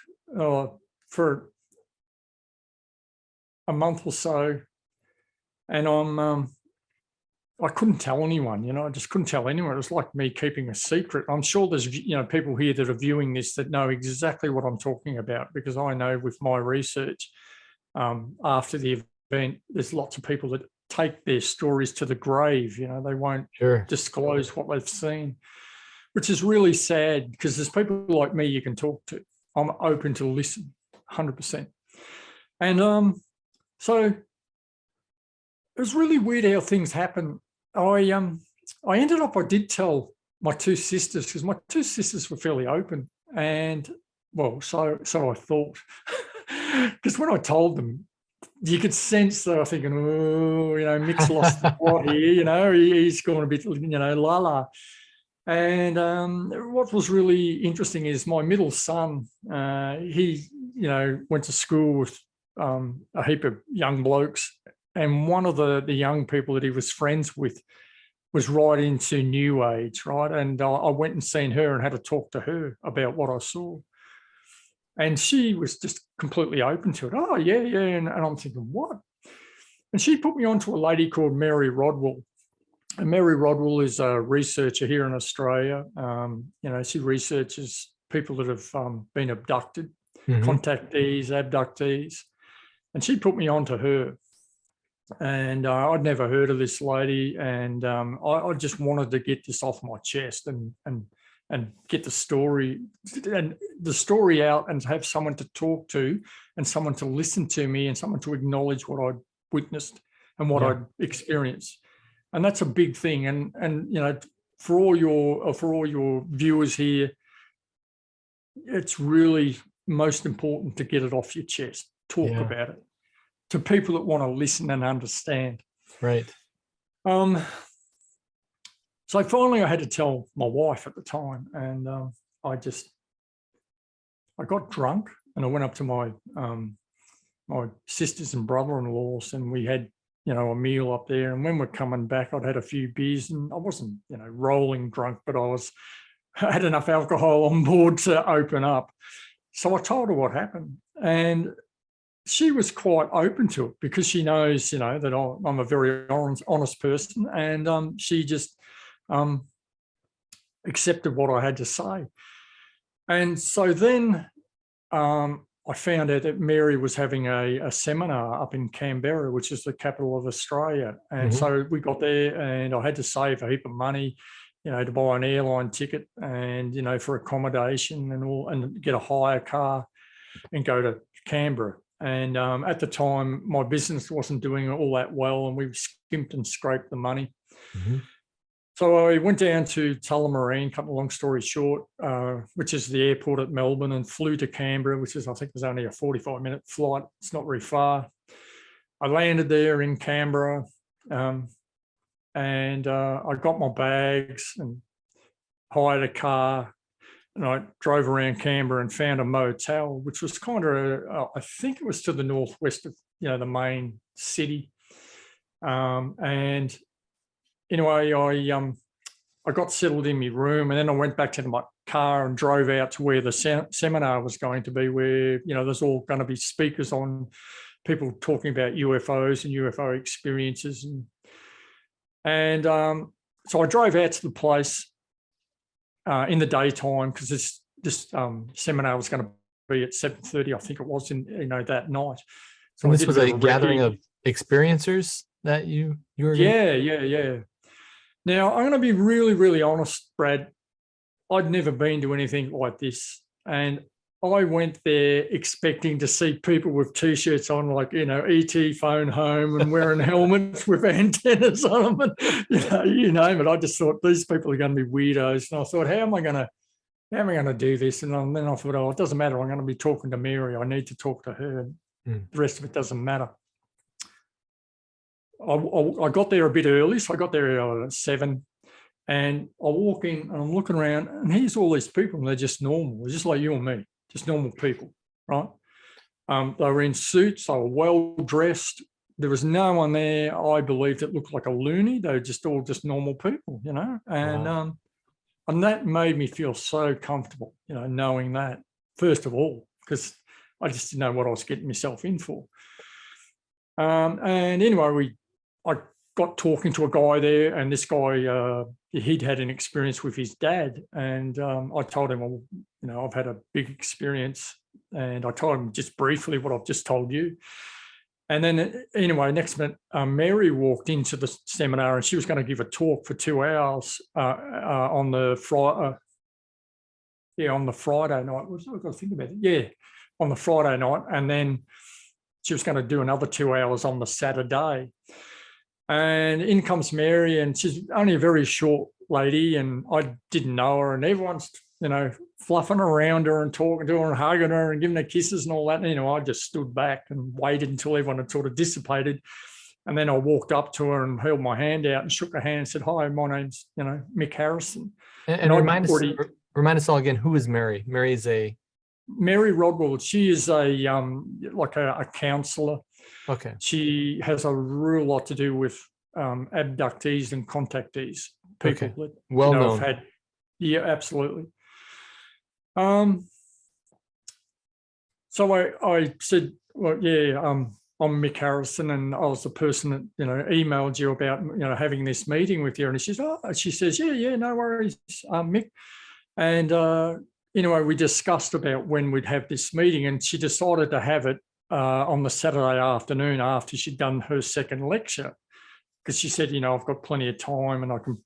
for a month or so, and I couldn't tell anyone, I just couldn't tell anyone. It was like me keeping a secret. I'm sure there's, people here that are viewing this that know exactly what I'm talking about, because I know with my research after the event, there's lots of people that take their stories to the grave. They won't disclose what they've seen, which is really sad, because there's people like me you can talk to. I'm open to listen, 100%. And so it was really weird how things happen. I ended up, I did tell my 2 sisters, because my 2 sisters were fairly open, and well, so I thought, because when I told them, you could sense that I was thinking, oh, Mick's lost the plot here, he's gone a bit, la. And what was really interesting is my middle son, he, went to school with a heap of young blokes, and one of the young people that he was friends with was right into New Age, right? And I went and seen her and had to talk to her about what I saw. And she was just completely open to it. Oh, yeah. And I'm thinking, what? And she put me on to a lady called Mary Rodwell. And Mary Rodwell is a researcher here in Australia. She researches people that have been abducted, contactees, abductees. And she put me on to her. And I'd never heard of this lady, and I just wanted to get this off my chest and get the story out, and have someone to talk to, and someone to listen to me, and someone to acknowledge what I'd witnessed and what I'd experienced. And that's a big thing. And for all your viewers here, it's really most important to get it off your chest, talk about it to people that want to listen and understand. Right. So finally I had to tell my wife at the time, and I got drunk, and I went up to my sisters and brother-in-laws, and we had, a meal up there. And when we're coming back, I'd had a few beers, and I wasn't, rolling drunk, but I had enough alcohol on board to open up. So I told her what happened, and she was quite open to it, because she knows, that I'm a very honest person, and she just accepted what I had to say. And so then I found out that Mary was having a seminar up in Canberra, which is the capital of Australia. And so we got there, and I had to save a heap of money, to buy an airline ticket, and, for accommodation and all, and get a hire car and go to Canberra. And at the time, my business wasn't doing all that well, and we skimped and scraped the money. So I went down to Tullamarine, cut a long story short, which is the airport at Melbourne, and flew to Canberra, which is, I think, was only a 45-minute flight. It's not very far. I landed there in Canberra, and I got my bags and hired a car, and I drove around Canberra and found a motel, which was kind of, I think it was to the northwest of, the main city. And anyway, I got settled in my room, and then I went back to my car and drove out to where the seminar was going to be, where, there's all going to be speakers on, people talking about UFOs and UFO experiences. And so I drove out to the place in the daytime, because this seminar was going to be at 7:30, I think it was, in that night. So and this was a gathering of experiencers that you were. Yeah. Now, I'm going to be really, really honest, Brad. I'd never been to anything like this, and I went there expecting to see people with T-shirts on, like, ET phone home, and wearing helmets with antennas on them, and, you name it. I just thought these people are going to be weirdos. And I thought, how am I going to do this? And then I thought, it doesn't matter. I'm going to be talking to Mary. I need to talk to her. The rest of it doesn't matter. I got there a bit early, so I got there at 7. And I walk in, and I'm looking around, and here's all these people, and they're just normal. They're just like you and me. Just normal people, right? They were in suits. They were well dressed. There was no one there, I believe, that looked like a loony. They were all just normal people, And and that made me feel so comfortable, knowing that, first of all, because I just didn't know what I was getting myself in for. And anyway, I got talking to a guy there, and this guy, he'd had an experience with his dad, and I told him, well, I've had a big experience, and I told him just briefly what I've just told you. And then anyway, next minute, Mary walked into the seminar, and she was going to give a talk for 2 hours on the Friday. On the Friday night. I've got to think about it. Yeah, on the Friday night, and then she was going to do another 2 hours on the Saturday. And in comes Mary, and she's only a very short lady, and I didn't know her, and everyone's, fluffing around her and talking to her and hugging her and giving her kisses and all that. And, I just stood back and waited until everyone had sort of dissipated. And then I walked up to her and held my hand out and shook her hand and said, hi, my name's, Mick Harrison. And remind us all again, who is Mary? Mary is Mary Rodwell. She is a counsellor. Okay. She has a real lot to do with abductees and contactees, people that well known. have had. Yeah, absolutely. So I said, well, yeah, I'm Mick Harrison, and I was the person that emailed you about having this meeting with you. And she says, yeah, no worries, Mick. And anyway, we discussed about when we'd have this meeting, and she decided to have it on the Saturday afternoon after she'd done her second lecture, because she said, I've got plenty of time and I can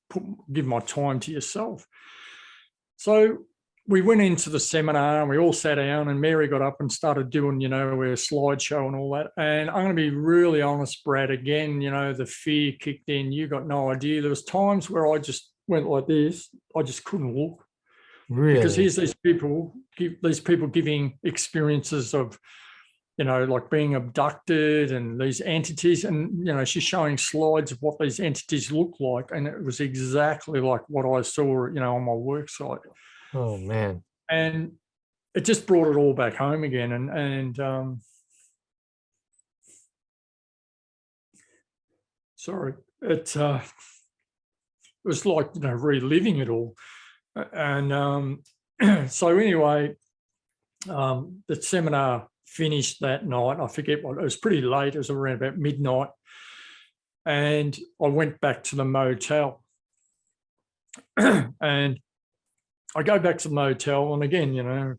give my time to yourself. So we went into the seminar and we all sat down, and Mary got up and started doing, her slideshow and all that. And I'm going to be really honest, Brad, again, the fear kicked in. You got no idea. There was times where I just went like this. I just couldn't look. Really? Because here's these people giving experiences of, like being abducted and these entities. And, she's showing slides of what these entities look like. And it was exactly like what I saw, on my work site. Oh, man. And it just brought it all back home again. And sorry, it was like, reliving it all. And so anyway, the seminar finished that night. I forget what, it was pretty late. It was around about midnight. And I went back to the motel. And I go back to the motel, and again,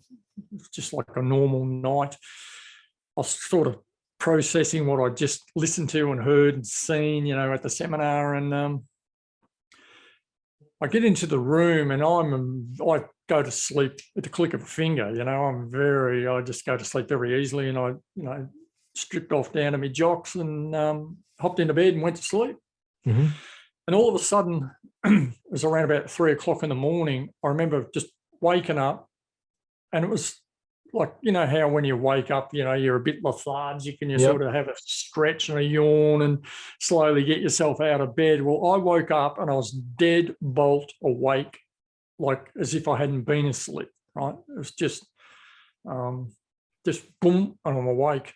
just like a normal night, I was sort of processing what I just listened to and heard and seen, at the seminar. And I get into the room, and I go to sleep at the click of a finger. I just go to sleep very easily, and I stripped off down to my jocks and hopped into bed and went to sleep. Mm-hmm. And all of a sudden, it was around about 3 o'clock in the morning. I remember just waking up, and it was like, how when you wake up, you're a bit lethargic and you sort of have a stretch and a yawn and slowly get yourself out of bed. Well, I woke up and I was dead bolt awake, like as if I hadn't been asleep, right? It was just boom, and I'm awake.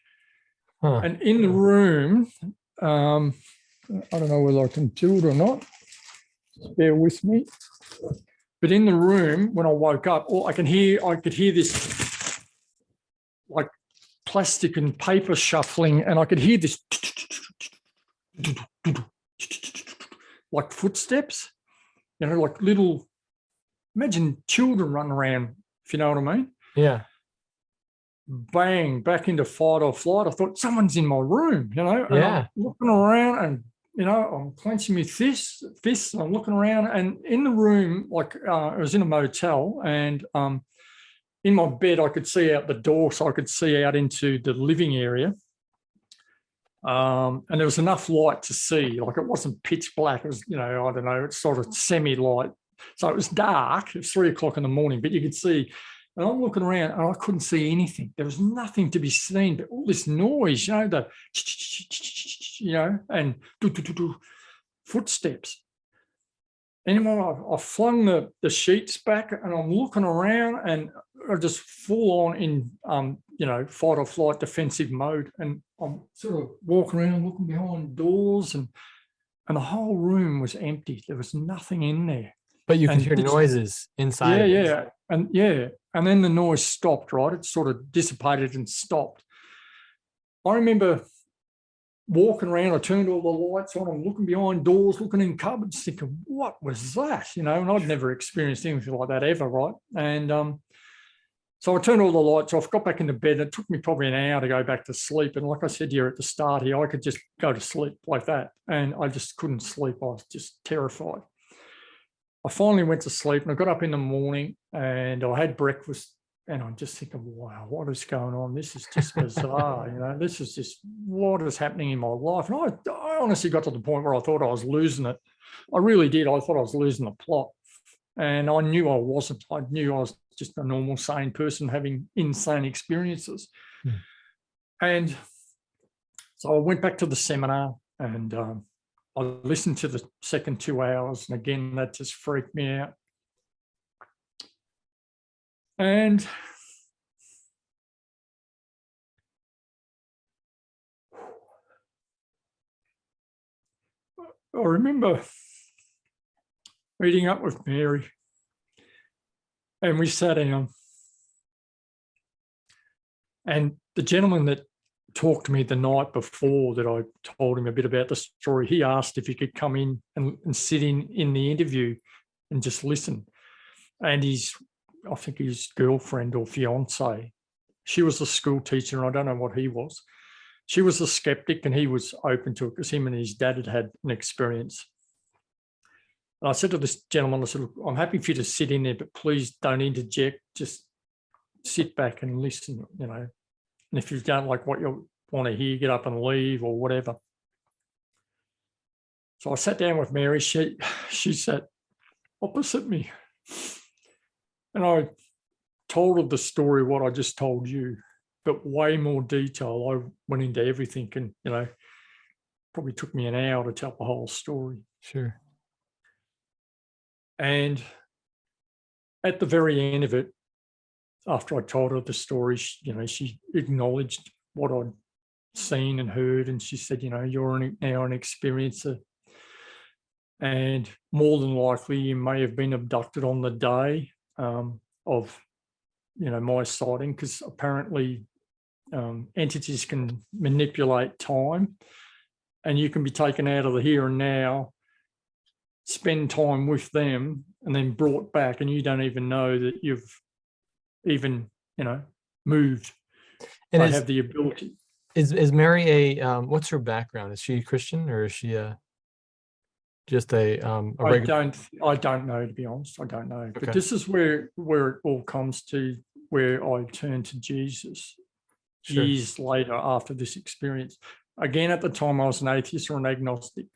Huh. And in the room, I don't know whether I can do it or not. Just bear with me. But in the room, when I woke up, I could hear this like plastic and paper shuffling, and I could hear this like footsteps, like little, imagine children running around, if you know what I mean. Yeah. Bang, back into fight or flight. I thought someone's in my room, and Yeah. I'm looking around, and I'm clenching my fists, and I'm looking around, and in the room, like it was in a motel, and in my bed I could see out the door, so I could see out into the living area, and there was enough light to see. Like, it wasn't pitch black. It was, I don't know, it's sort of semi-light, so it was dark. It was 3 o'clock in the morning, but you could see. And I'm looking around, and I couldn't see anything. There was nothing to be seen, but all this noise, and footsteps. Anyway, I flung the sheets back, and I'm looking around, and I just full on in, fight or flight defensive mode. And I'm sort of walking around, looking behind doors, and the whole room was empty. There was nothing in there. But you could hear noises inside. Yeah. And then the noise stopped, right? It sort of dissipated and stopped. I remember walking around, I turned all the lights on, I'm looking behind doors, looking in cupboards, thinking, what was that? And I'd never experienced anything like that ever, right? And so I turned all the lights off, got back into bed. It took me probably an hour to go back to sleep. And like I said here at the start here, I could just go to sleep like that. And I just couldn't sleep. I was just terrified. I finally went to sleep, and I got up in the morning, and I had breakfast, and I'm just thinking, wow, what is going on? This is just bizarre. This is just what is happening in my life. And I honestly got to the point where I thought I was losing it. I really did. I thought I was losing the plot, and I knew I wasn't. I knew I was just a normal, sane person having insane experiences. And so I went back to the seminar, and I listened to the second 2 hours, and again, that just freaked me out. And I remember meeting up with Mary, and we sat down, and the gentleman that talked to me the night before that I told him a bit about the story, he asked if he could come in and sit in the interview and just listen. And I think his girlfriend or fiance, she was a school teacher, and I don't know what he was. She was a skeptic, and he was open to it because him and his dad had had an experience. And I said to this gentleman, I said, "Look, I'm happy for you to sit in there, but please don't interject. Just sit back and listen, you know. And if you don't like what you want to hear, get up and leave or whatever." So I sat down with Mary. She sat opposite me. And I told her the story, what I just told you, but way more detail. I went into everything, and, you know, probably took me an hour to tell the whole story. Sure. And at the very end of it, after I told her the story, she acknowledged what I'd seen and heard, and she said, "You know, you're now an experiencer, and more than likely you may have been abducted on the day of, you know, my sighting, because apparently entities can manipulate time, and you can be taken out of the here and now, spend time with them, and then brought back, and you don't even know that you've even, you know, moved." And I have the ability. Is Mary a what's her background? Is she Christian, or is she just a regular? I don't know, to be honest. I don't know. Okay. But this is where it all comes to, where I turned to Jesus Sure. years later after this experience. Again, at the time I was an atheist or an agnostic.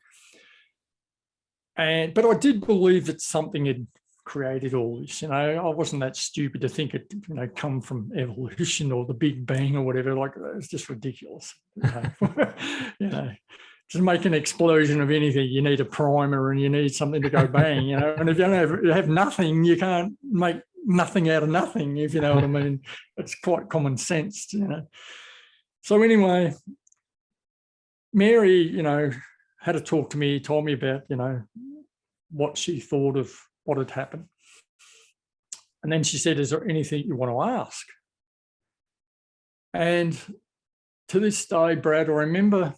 But I did believe that something had created all this. You know, I wasn't that stupid to think it, you know, come from evolution or the Big Bang or whatever. Like, it's just ridiculous. You know, you know, to make an explosion of anything, you need a primer and you need something to go bang. You know, and if you don't have nothing, you can't make nothing out of nothing. If you know what I mean, it's quite common sense. You know. So anyway, Mary, you know, had a talk to me, told me about, you know, what she thought of what had happened. And then she said, "Is there anything you want to ask?" And to this day, Brad, I remember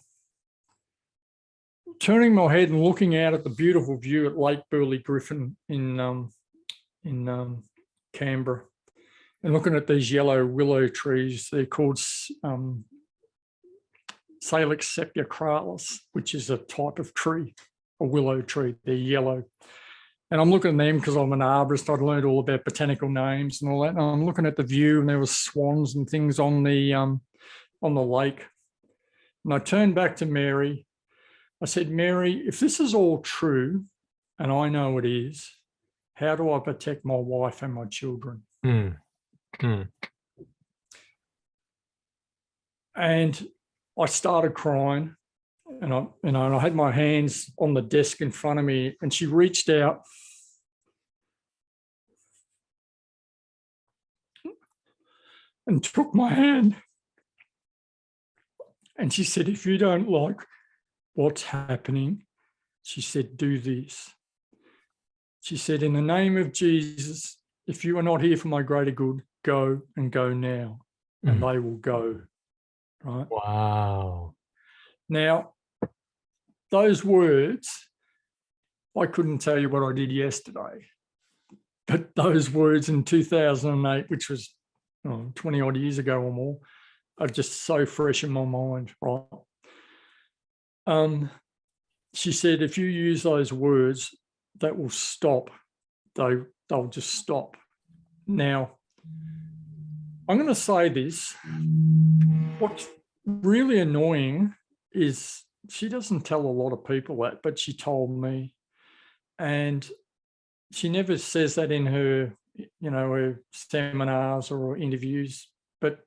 turning my head and looking out at the beautiful view at Lake Burley Griffin in Canberra, and looking at these yellow willow trees. They're called Salix sepulchralis, which is a type of tree, a willow tree. They're yellow. And I'm looking at them because I'm an arborist. I'd learned all about botanical names and all that. And I'm looking at the view, and there were swans and things on the lake. And I turned back to Mary. I said, "Mary, if this is all true, and I know it is, how do I protect my wife and my children?" And I started crying, and I had my hands on the desk in front of me, and she reached out and took my hand, and she said, "If you don't like what's happening," she said, "do this." She said, "In the name of Jesus, if you are not here for my greater good, go, and go now." And they will go. Right? Wow. Now, those words, I couldn't tell you what I did yesterday, but those words in 2008, which was 20 odd years ago or more, are just so fresh in my mind. Right? She said, "If you use those words, that will stop. They'll just stop." Now, I'm going to say this. What's really annoying is she doesn't tell a lot of people that, but she told me. And she never says that in her, you know, her seminars or interviews, but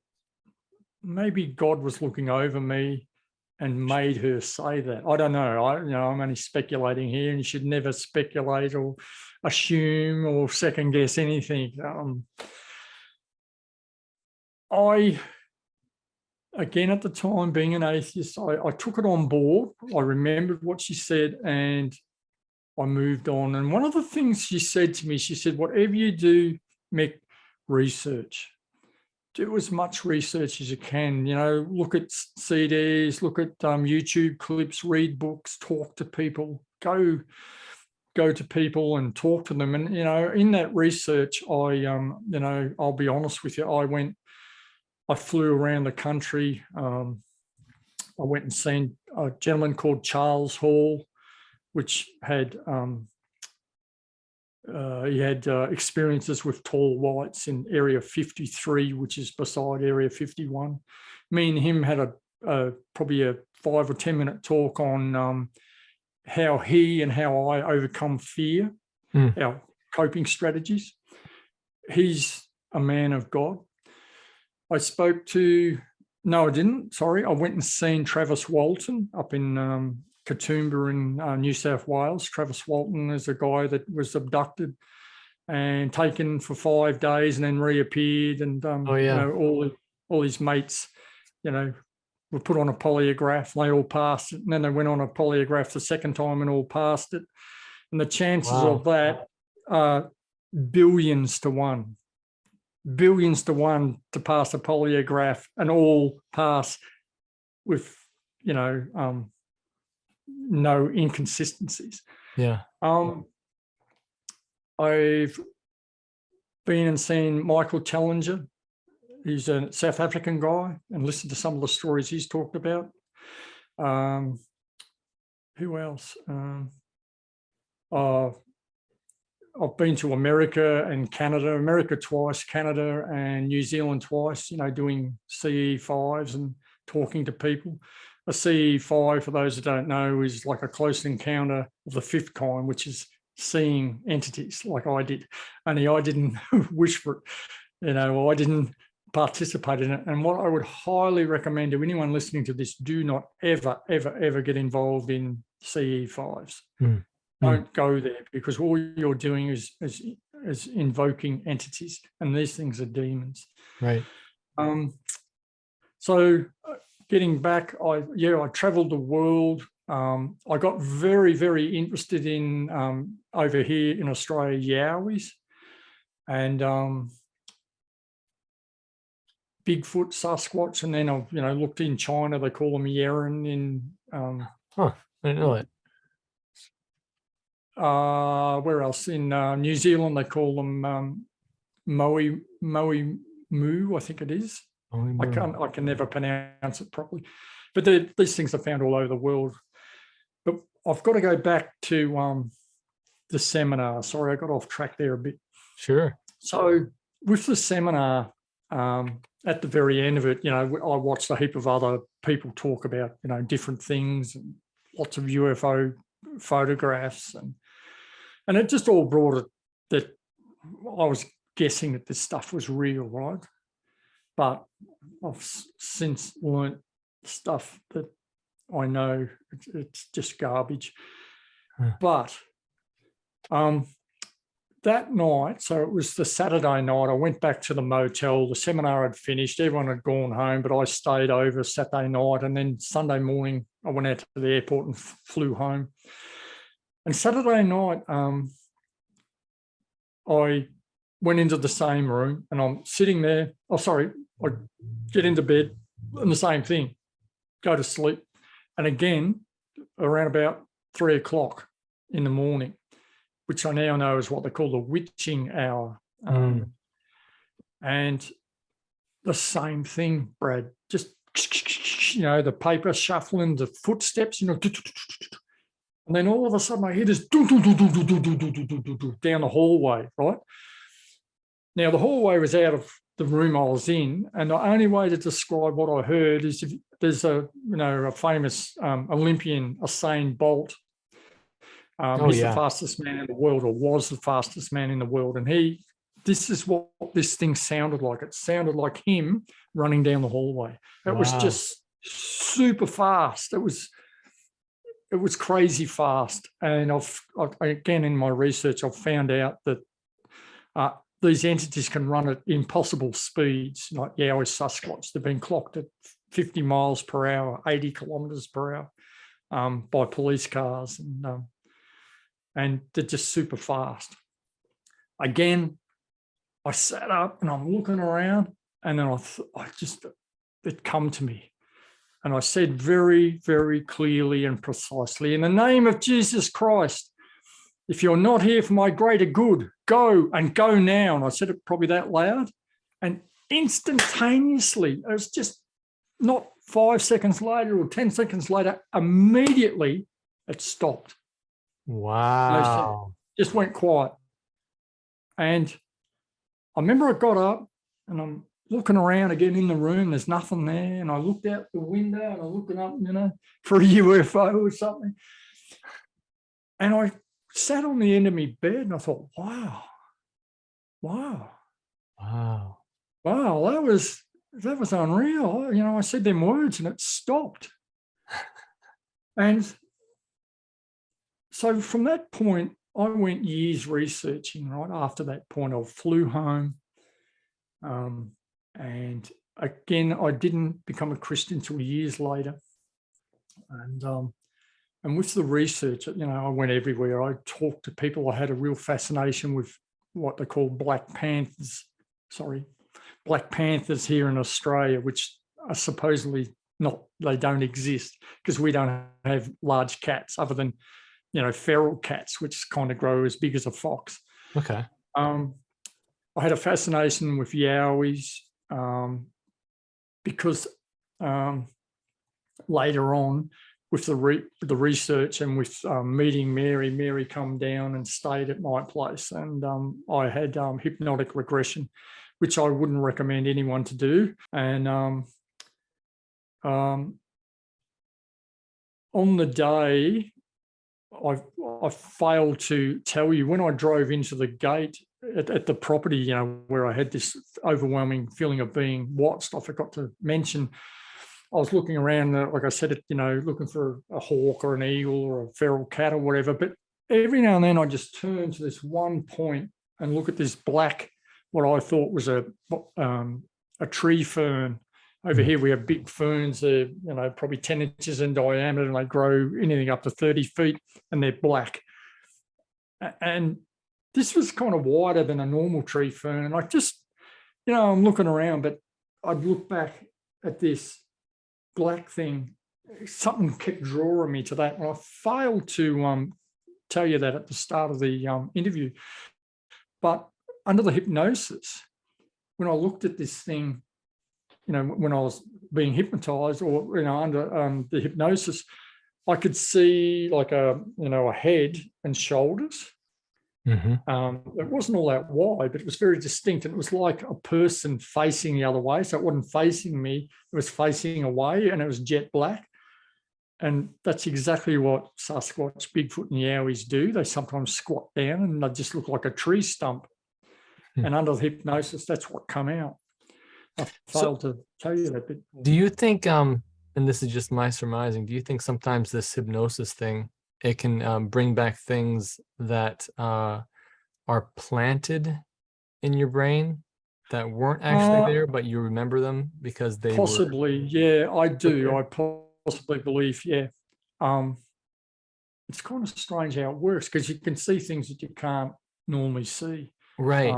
maybe God was looking over me and made her say that. I don't know. I'm only speculating here, and you should never speculate or assume or second guess anything. Again, at the time, being an atheist, I took it on board. I remembered what she said, and I moved on. And one of the things she said to me, she said, "Whatever you do, Mick, research. Do as much research as you can. You know, look at CDs, look at YouTube clips, read books, talk to people, go to people and talk to them." And, you know, in that research, I'll be honest with you, I flew around the country. I went and seen a gentleman called Charles Hall, which had experiences with tall whites in Area 53, which is beside Area 51. Me and him had probably a 5 or 10 minute talk on how he and how I overcome fear, our coping strategies. He's a man of God. I spoke to, no, I didn't, sorry. I went and seen Travis Walton up in Katoomba in New South Wales. Travis Walton is a guy that was abducted and taken for 5 days and then reappeared. And, all his mates, were put on a polygraph. They all passed it. And then they went on a polygraph the second time and all passed it. And the chances of that are billions to one to pass a polygraph and all pass with, no inconsistencies. Yeah. I've been and seen Michael Challenger. He's a South African guy, and listened to some of the stories he's talked about. Who else? I've been to America and Canada, America twice, Canada and New Zealand twice, doing CE5s and talking to people. A CE5, for those that don't know, is like a close encounter of the fifth kind, which is seeing entities like I did. Only I didn't wish for it. I didn't participate in it. And what I would highly recommend to anyone listening to this, do not ever, ever, ever get involved in CE5s. Don't go there, because all you're doing is invoking entities, and these things are demons. Right. So getting back, I traveled the world. I got very, very interested in over here in Australia, Yowies, and Bigfoot, Sasquatch, and then I looked in China. They call them Yeren in. I didn't know that. Where else? In New Zealand, they call them Moe Moo, I think it is. I can never pronounce it properly. But these things are found all over the world. But I've got to go back to the seminar. Sorry, I got off track there a bit. Sure. So with the seminar, at the very end of it, I watched a heap of other people talk about, different things, and lots of UFO photographs, and it just all brought it that I was guessing that this stuff was real, right? But I've since learnt stuff that I know it's just garbage. But that night, so it was the Saturday night, I went back to the motel. The seminar had finished, everyone had gone home, but I stayed over Saturday night, and then Sunday morning I went out to the airport and flew home. And Saturday night, I went into the same room, and I'm sitting there. I get into bed, and the same thing, go to sleep. And again, around about 3 o'clock in the morning, which I now know is what they call the witching hour. And the same thing, Brad, just, the paper shuffling, the footsteps, and then all of a sudden I hear this down the hallway, right? Now, the hallway was out of the room I was in, and the only way to describe what I heard is if there's a famous Olympian, Usain Bolt. He's the fastest man in the world, or was the fastest man in the world. And this is what this thing sounded like. It sounded like him running down the hallway. It was just super fast. It was crazy fast. And again, in my research, I've found out that these entities can run at impossible speeds, like Yowie Sasquatch. They've been clocked at 50 miles per hour, 80 kilometers per hour by police cars. And they're just super fast. Again, I sat up and I'm looking around, and then it come to me. And I said very, very clearly and precisely, in the name of Jesus Christ, if you're not here for my greater good, go, and go now. And I said it probably that loud. And instantaneously. It was just not 5 seconds later or 10 seconds later, immediately it stopped. Wow. Just went quiet. And I remember I got up and I'm looking around again in the room. There's nothing there. And I looked out the window and I'm looking up, for a UFO or something. And I sat on the end of my bed and I thought, wow, that was unreal. I said them words and it stopped. And so from that point, I went years researching. Right after that point, I flew home. And again, I didn't become a Christian until years later. And with the research, I went everywhere. I talked to people. I had a real fascination with what they call Black Panthers here in Australia, which are supposedly they don't exist because we don't have large cats other than, feral cats, which kind of grow as big as a fox. Okay. I had a fascination with Yowies because later on, with the research and with meeting Mary come down and stayed at my place, and I had hypnotic regression, which I wouldn't recommend anyone to do. And on the day, I failed to tell you when I drove into the gate at the property, where I had this overwhelming feeling of being watched. I forgot to mention. I was looking around, like I said, looking for a hawk or an eagle or a feral cat or whatever. But every now and then I just turn to this one point and look at this black, what I thought was a tree fern. Over here we have big ferns. They're probably 10 inches in diameter and they grow anything up to 30 feet and they're black. And this was kind of wider than a normal tree fern. And I just, I'm looking around, but I'd look back at this black thing. Something kept drawing me to that, and I failed to tell you that at the start of the interview. But under the hypnosis, when I looked at this thing, when I was being hypnotized, or under the hypnosis, I could see like a head and shoulders. Mm-hmm. It wasn't all that wide, but it was very distinct, and it was like a person facing the other way. So it wasn't facing me; it was facing away, and it was jet black. And that's exactly what Sasquatch, Bigfoot, and Yowies do. They sometimes squat down, and they just look like a tree stump. Hmm. And under the hypnosis, that's what come out. I failed to tell you that bit. Do you think, and this is just my surmising, do you think sometimes this hypnosis thing, it can bring back things that are planted in your brain that weren't actually there, but you remember them because they possibly, yeah, I do. I possibly believe, yeah. It's kind of strange how it works because you can see things that you can't normally see. Right.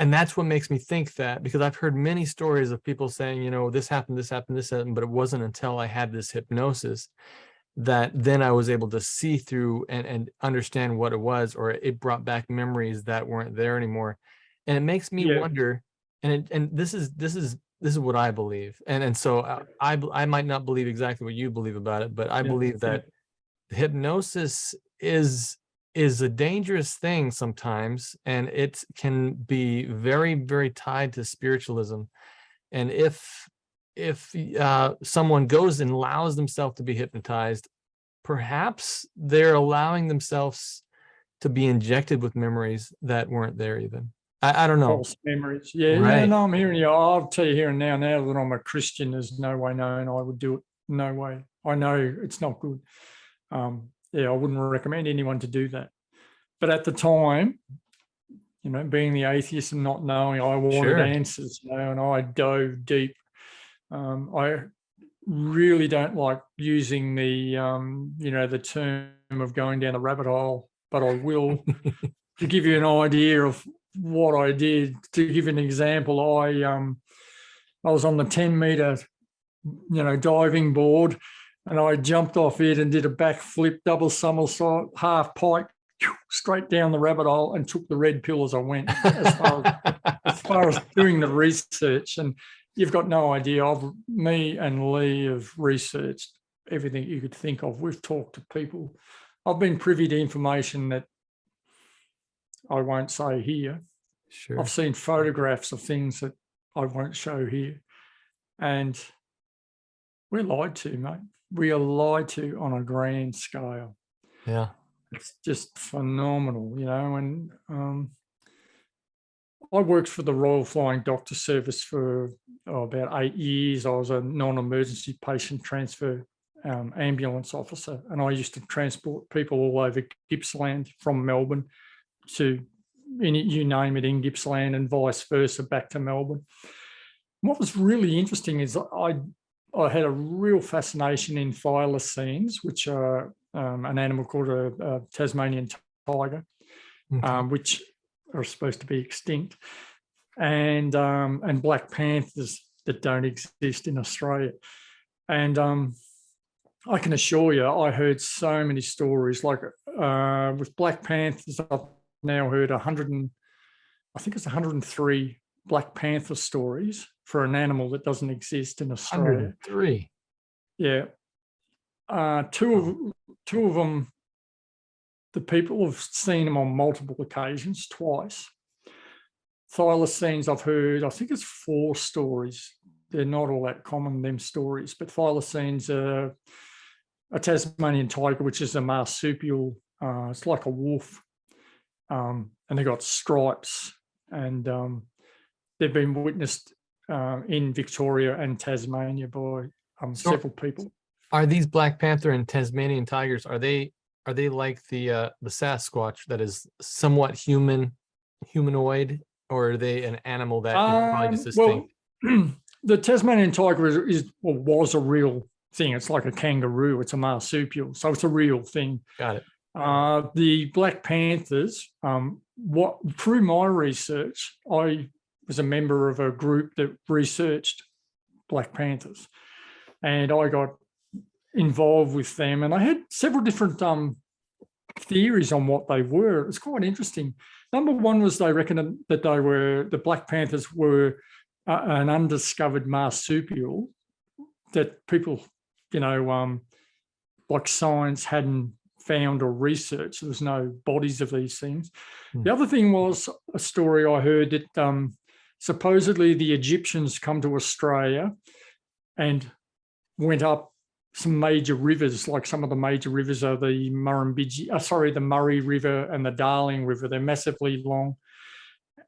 And that's what makes me think that, because I've heard many stories of people saying, this happened, but it wasn't until I had this hypnosis that then I was able to see through and understand what it was, or it brought back memories that weren't there anymore. And it makes me wonder, and this is what I believe. And so I might not believe exactly what you believe about it, but I believe that hypnosis is a dangerous thing sometimes, and it can be very, very tied to spiritualism. And if someone goes and allows themselves to be hypnotized, perhaps they're allowing themselves to be injected with memories that weren't there even. I don't know. False memories. Yeah, right. No, I'm hearing you. I'll tell you here and now that I'm a Christian, there's no way known I would do it. No way. I know it's not good. I wouldn't recommend anyone to do that. But at the time, being the atheist and not knowing, I wanted answers, and I dove deep. I really don't like using the, the term of going down the rabbit hole, but I will. To give you an idea of what I did, to give you an example, I was on the 10-meter, diving board, and I jumped off it and did a backflip, double somersault, half pike straight down the rabbit hole and took the red pill as I went, as far as doing the research. And you've got no idea. Me and Lee have researched everything you could think of. We've talked to people. I've been privy to information that I won't say here. Sure. I've seen photographs of things that I won't show here. And we're lied to, mate. We are lied to on a grand scale. Yeah. It's just phenomenal, and I worked for the Royal Flying Doctor Service for about 8 years. I was a non-emergency patient transfer ambulance officer, and I used to transport people all over Gippsland from Melbourne to, you name it, in Gippsland and vice versa back to Melbourne. What was really interesting is I had a real fascination in thylacines, which are an animal called a Tasmanian tiger, which are supposed to be extinct, and black panthers that don't exist in Australia. And I can assure you, I heard so many stories. Like with black panthers, I've now heard 103 Black Panther stories for an animal that doesn't exist in Australia. 103. Yeah. Two of them, the people have seen them on multiple occasions, twice. Thylacines, I've heard, I think it's 4 stories. They're not all that common, them stories, but thylacines are a Tasmanian tiger, which is a marsupial. It's like a wolf, and they've got stripes, and they've been witnessed in Victoria and Tasmania by several people. Are these Black Panther and Tasmanian tigers, are they like the Sasquatch that is somewhat humanoid, or are they an animal that is probably just distinct? Well, the Tasmanian tiger was a real thing. It's like a kangaroo. It's a marsupial, so it's a real thing. Got it. The Black Panthers, through my research, I was a member of a group that researched Black Panthers, and I got involved with them, and I had several different theories on what they were. It's quite interesting. Number one was they reckoned that the Black Panthers were an undiscovered marsupial that people, like science hadn't found or researched. There was no bodies of these things. The other thing was a story I heard that supposedly the Egyptians come to Australia and went up some major rivers, like some of the major rivers are the the Murray River and the Darling River. They're massively long,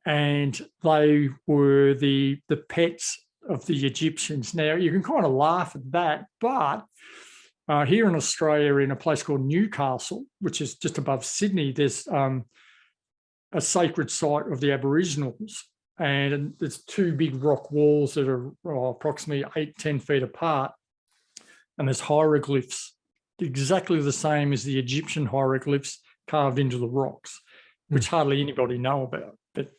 and they were the pets of the Egyptians. Now, you can kind of laugh at that, but here in Australia, in a place called Newcastle, which is just above Sydney, there's a sacred site of the Aboriginals, and there's 2 big rock walls that are approximately 8-10 feet apart, and there's hieroglyphs exactly the same as the Egyptian hieroglyphs carved into the rocks, which hardly anybody know about. But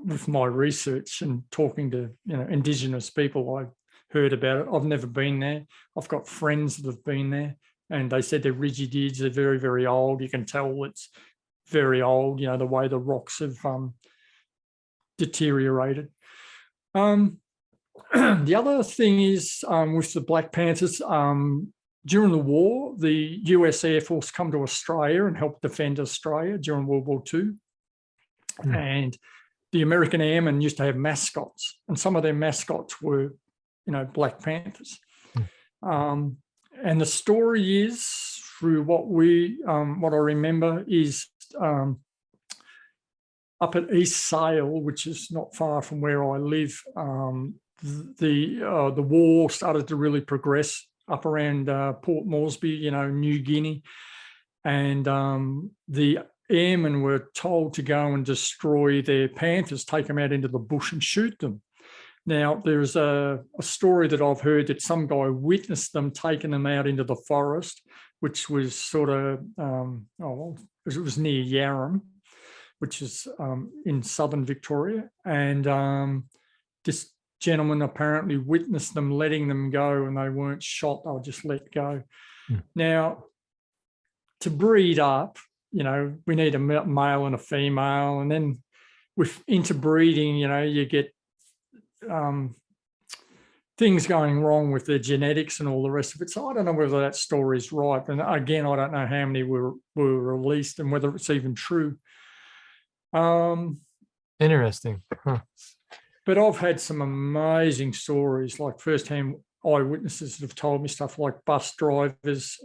with my research and talking to Indigenous people, I heard about it. I've never been there. I've got friends that have been there, and they said they're rigidids. They're very, very old. You can tell it's very old, the way the rocks have deteriorated. The other thing is with the Black Panthers, during the war, the US Air Force come to Australia and helped defend Australia during World War II. And the American Airmen used to have mascots, and some of their mascots were, Black Panthers. And the story is, through what I remember, is up at East Sale, which is not far from where I live. The war started to really progress up around Port Moresby, New Guinea, and the airmen were told to go and destroy their panthers, take them out into the bush and shoot them. Now, there's a story that I've heard that some guy witnessed them taking them out into the forest, which was sort of, it was near Yarram, which is in southern Victoria. And this gentleman apparently witnessed them letting them go, and they weren't shot, they were just let go. Now, to breed up, we need a male and a female. And then with interbreeding, you get things going wrong with their genetics and all the rest of it. So I don't know whether that story is right. And again, I don't know how many were released and whether it's even true. Interesting. Huh. But I've had some amazing stories, like firsthand eyewitnesses that have told me stuff like bus drivers,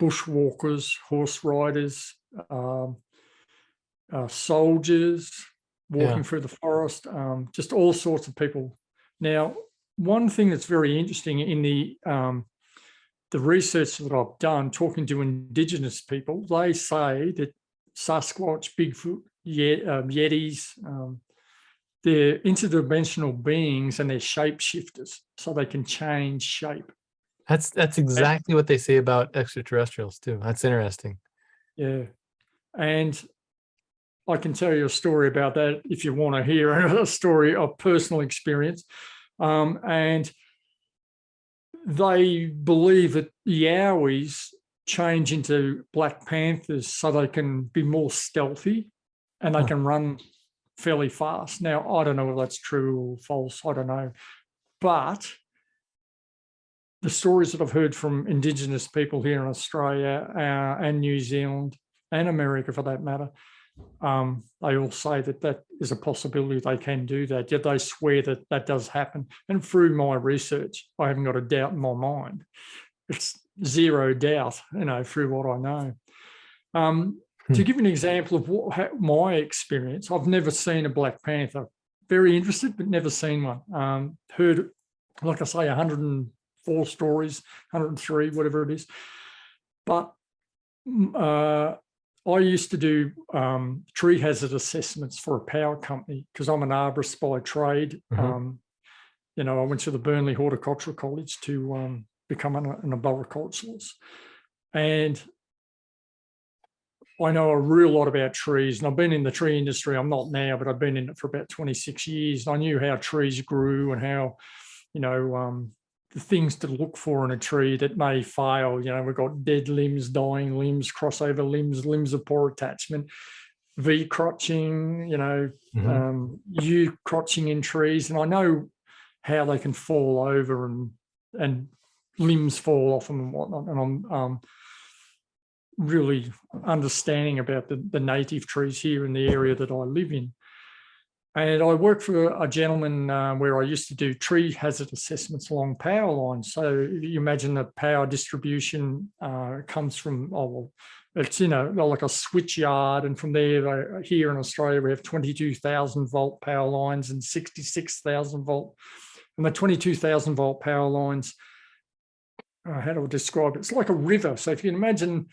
bushwalkers, horse riders, soldiers walking through the forest, just all sorts of people. Now, one thing that's very interesting in the research that I've done, talking to Indigenous people, they say that Sasquatch, Bigfoot, Yetis, they're interdimensional beings and they're shapeshifters, so they can change shape. That's exactly what they say about extraterrestrials too. That's interesting. Yeah. And I can tell you a story about that if you want to hear a story of personal experience. And they believe that Yowies change into Black Panthers so they can be more stealthy and they can run fairly fast. Now, I don't know if that's true or false. I don't know. But the stories that I've heard from Indigenous people here in Australia and New Zealand and America, for that matter, they all say that is a possibility. They can do that. Yet they swear that does happen. And through my research, I haven't got a doubt in my mind. It's zero doubt, through what I know. To give an example of my experience, I've never seen a Black Panther. Very interested, but never seen one. Heard, like I say, 104 stories, 103, whatever it is. But I used to do tree hazard assessments for a power company because I'm an arborist by trade. I went to the Burnley Horticultural College to become an arboriculturalist. And I know a real lot about trees, and I've been in the tree industry. I'm not now, but I've been in it for about 26 years. And I knew how trees grew and how, the things to look for in a tree that may fail. We've got dead limbs, dying limbs, crossover limbs, limbs of poor attachment, V-crotching, U-crotching in trees. And I know how they can fall over and limbs fall off them and whatnot. And I'm really understanding about the native trees here in the area that I live in. And I worked for a gentleman where I used to do tree hazard assessments along power lines. So you imagine the power distribution comes from, it's, like a switch yard. And from there, here in Australia, we have 22,000 volt power lines and 66,000 volt. And the 22,000 volt power lines, how do I describe it? It's like a river. So if you can imagine,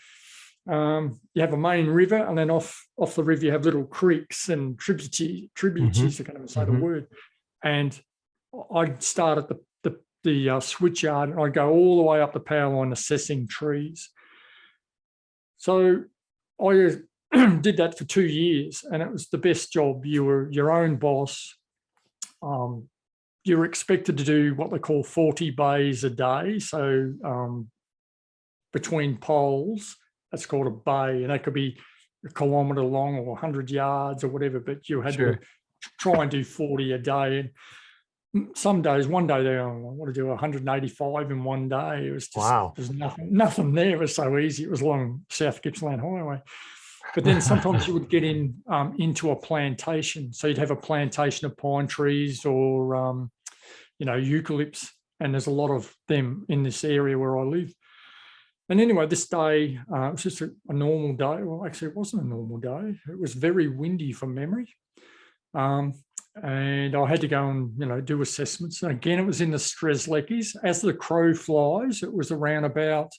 you have a main river, and then off the river you have little creeks and tributaries. I can't even say the word. And I'd start at the switch yard, and I'd go all the way up the power line assessing trees. So I did that for 2 years, and it was the best job. You were your own boss. You were expected to do what they call 40 bays a day. So between poles, that's called a bay, and that could be a kilometre long or 100 yards or whatever, but you had to try and do 40 a day. And some days, one day I want to do 185 in one day. It was just, There's nothing there. It was so easy. It was along South Gippsland Highway. But then sometimes you would get into a plantation. So you'd have a plantation of pine trees or, eucalypts, and there's a lot of them in this area where I live. And anyway, this day, it was just a normal day. Well, actually, it wasn't a normal day. It was very windy from memory. And I had to go and, do assessments. And again, it was in the Strzelecki's. As the crow flies, it was around about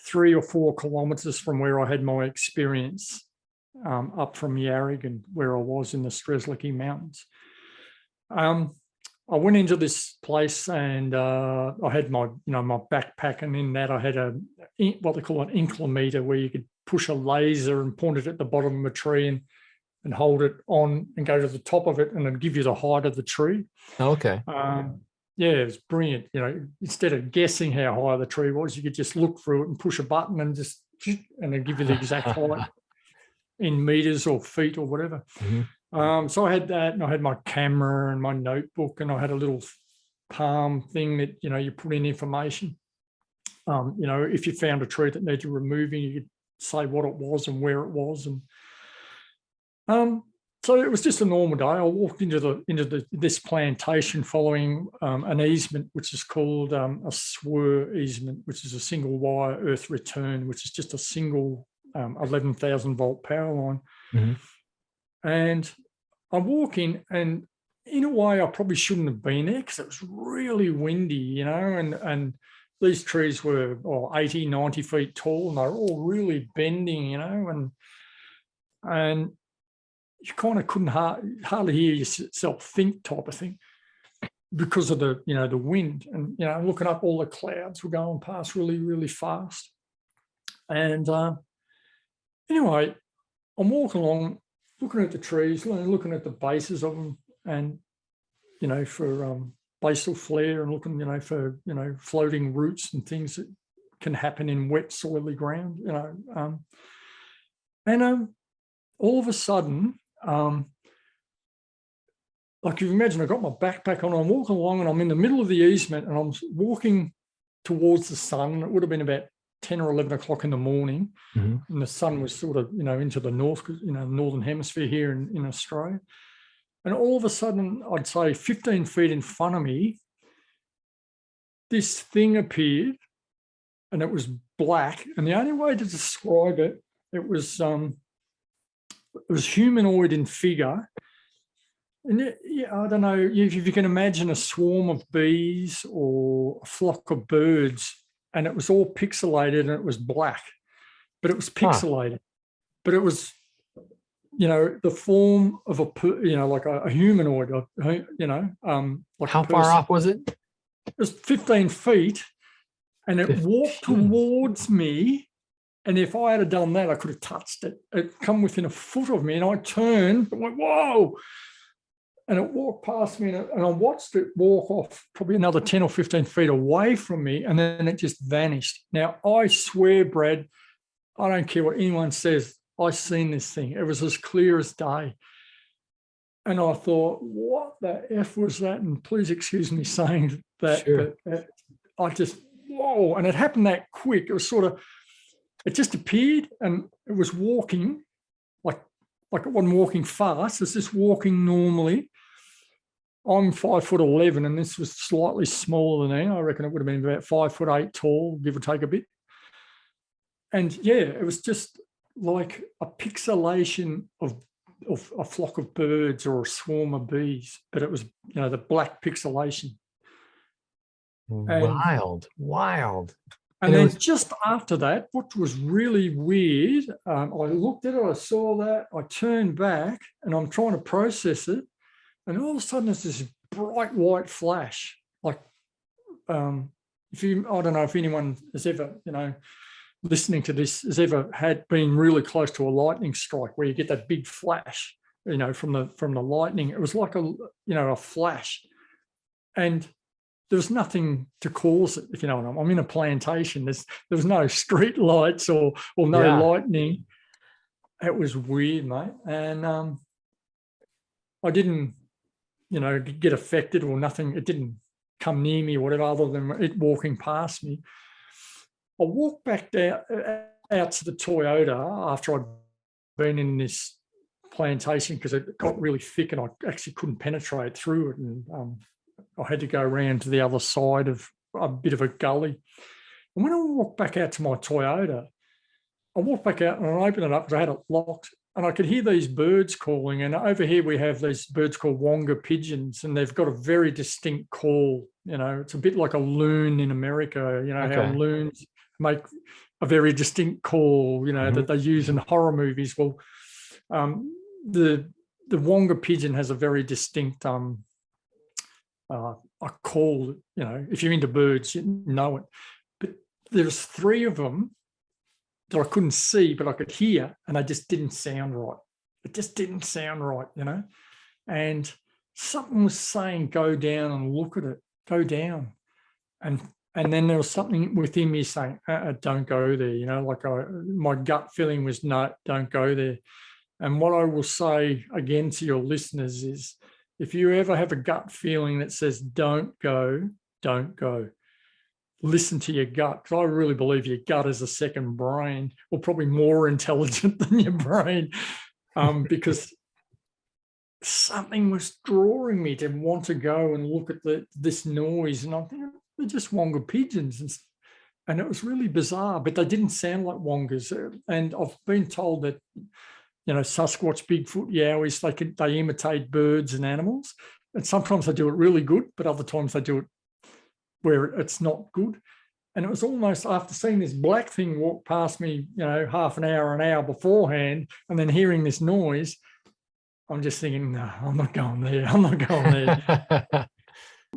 3 or 4 kilometres from where I had my experience, up from Yarrigan, where I was in the Strzelecki Mountains. I went into this place, and I had my backpack, and in that I had what they call an inclimeter, where you could push a laser and point it at the bottom of a tree and hold it on and go to the top of it, and it'd give you the height of the tree. Okay. yeah, it was brilliant. You know, instead of guessing how high the tree was, you could just look through it and push a button and it'd give you the exact height in meters or feet or whatever. So I had that, and I had my camera and my notebook, and I had a little palm thing that, you know, you put in information. You know, if you found a tree that needed removing, you could say what it was and where it was. And so it was just a normal day. I walked into this plantation following an easement, which is called a SWER easement, which is a single wire earth return, which is just a single 11,000 volt power line. And I walk in, and in a way I probably shouldn't have been there because it was really windy, you know, and these trees were 80, 90 feet tall, and they were all really bending, you know, and you kind of couldn't hardly hear yourself think, type of thing, because of the, you know, the wind. And, you know, looking up, all the clouds were going past really, really fast. And anyway, I'm walking along, looking at the trees, looking at the bases of them, and, you know, for basal flare, and looking, you know, for, you know, floating roots and things that can happen in wet, soily ground, you know. And all of a sudden, like you imagine, I've got my backpack on, I'm walking along, and I'm in the middle of the easement, and I'm walking towards the sun. It would have been about 10 or 11 o'clock in the morning, and the sun was sort of, you know, into the north, you know, northern hemisphere here in Australia. And all of a sudden, I'd say 15 feet in front of me, this thing appeared, and it was black. And the only way to describe it, it was humanoid in figure. And I don't know if you can imagine a swarm of bees or a flock of birds, and it was all pixelated, and it was black, but it was pixelated, but it was, you know, the form of you know, like a humanoid, you know, like how far off was it? It was 15 feet, and it 15. Walked towards me. And if I had done that, I could have touched it. It come within a foot of me, and I turned and went, whoa. And it walked past me, and I watched it walk off probably another 10 or 15 feet away from me, and then it just vanished. Now, I swear, Brad, I don't care what anyone says, I seen this thing. It was as clear as day. And I thought, what the F was that? And please excuse me saying that, sure. But I just, whoa. And it happened that quick. It was sort of, it just appeared, and it was walking like it wasn't walking fast. It's just walking normally. I'm 5'11", and this was slightly smaller than me. I reckon it would have been about 5'8" tall, give or take a bit. And yeah, it was just like a pixelation of a flock of birds or a swarm of bees, but it was, you know, the black pixelation. Wild. And then just after that, what was really weird, I looked at it, I saw that, I turned back, and I'm trying to process it, and all of a sudden there's this bright white flash. Like, I don't know if anyone has ever, you know, listening to this has ever been really close to a lightning strike where you get that big flash, you know, from the lightning. It was like a flash, and there was nothing to cause it, if you know what I mean. I'm in a plantation. There was no street lights or no lightning. It was weird, mate. And I didn't, you know, get affected or nothing. It didn't come near me or whatever, other than it walking past me. I walked back out to the Toyota after I'd been in this plantation, because it got really thick and I actually couldn't penetrate through it. And I had to go around to the other side of a bit of a gully. And when I walked back out to my Toyota, I walked back out and I opened it up because I had it locked, and I could hear these birds calling. And over here we have these birds called wonga pigeons, and they've got a very distinct call. You know, it's a bit like a loon in America, you know, okay. How loons make a very distinct call, you know, that they use in horror movies. Well, the wonga pigeon has a very distinct a call, you know, if you're into birds, you know it. But there's 3 of them that I couldn't see, but I could hear, and they just didn't sound right. It just didn't sound right, you know. And something was saying, go down and look at it. go down. And then there was something within me saying, don't go there. You know, like my gut feeling was, no, don't go there. And what I will say again to your listeners is, if you ever have a gut feeling that says, don't go, don't go. Listen to your gut, because I really believe your gut is a second brain, or probably more intelligent than your brain, because something was drawing me to want to go and look at this noise. And I think they're just wonga pigeons. And it was really bizarre, but they didn't sound like wongas. And I've been told that, you know, Sasquatch, Bigfoot, Yowies, they imitate birds and animals. And sometimes they do it really good, but other times they do it where it's not good. And it was almost after seeing this black thing walk past me, you know, half an hour beforehand, and then hearing this noise, I'm just thinking, no, I'm not going there. I'm not going there.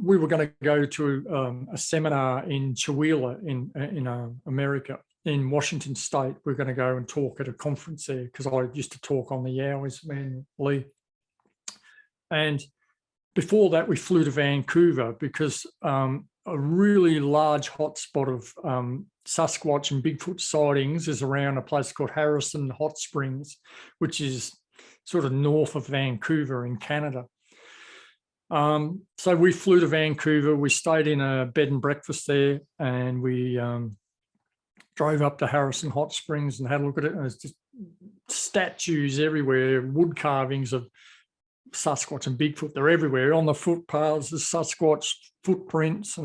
We were going to go to a seminar in Chihuahua in America, in Washington State. We're going to go and talk at a conference there, because I used to talk on the Yowies, man, Lee. And before that, we flew to Vancouver, because a really large hotspot of Sasquatch and Bigfoot sightings is around a place called Harrison Hot Springs, which is sort of north of Vancouver in Canada. So we flew to Vancouver. We stayed in a bed and breakfast there, and we drove up to Harrison Hot Springs and had a look at it. And there's just statues everywhere, wood carvings of Sasquatch and Bigfoot. They're everywhere on the footpaths. There's Sasquatch footprints,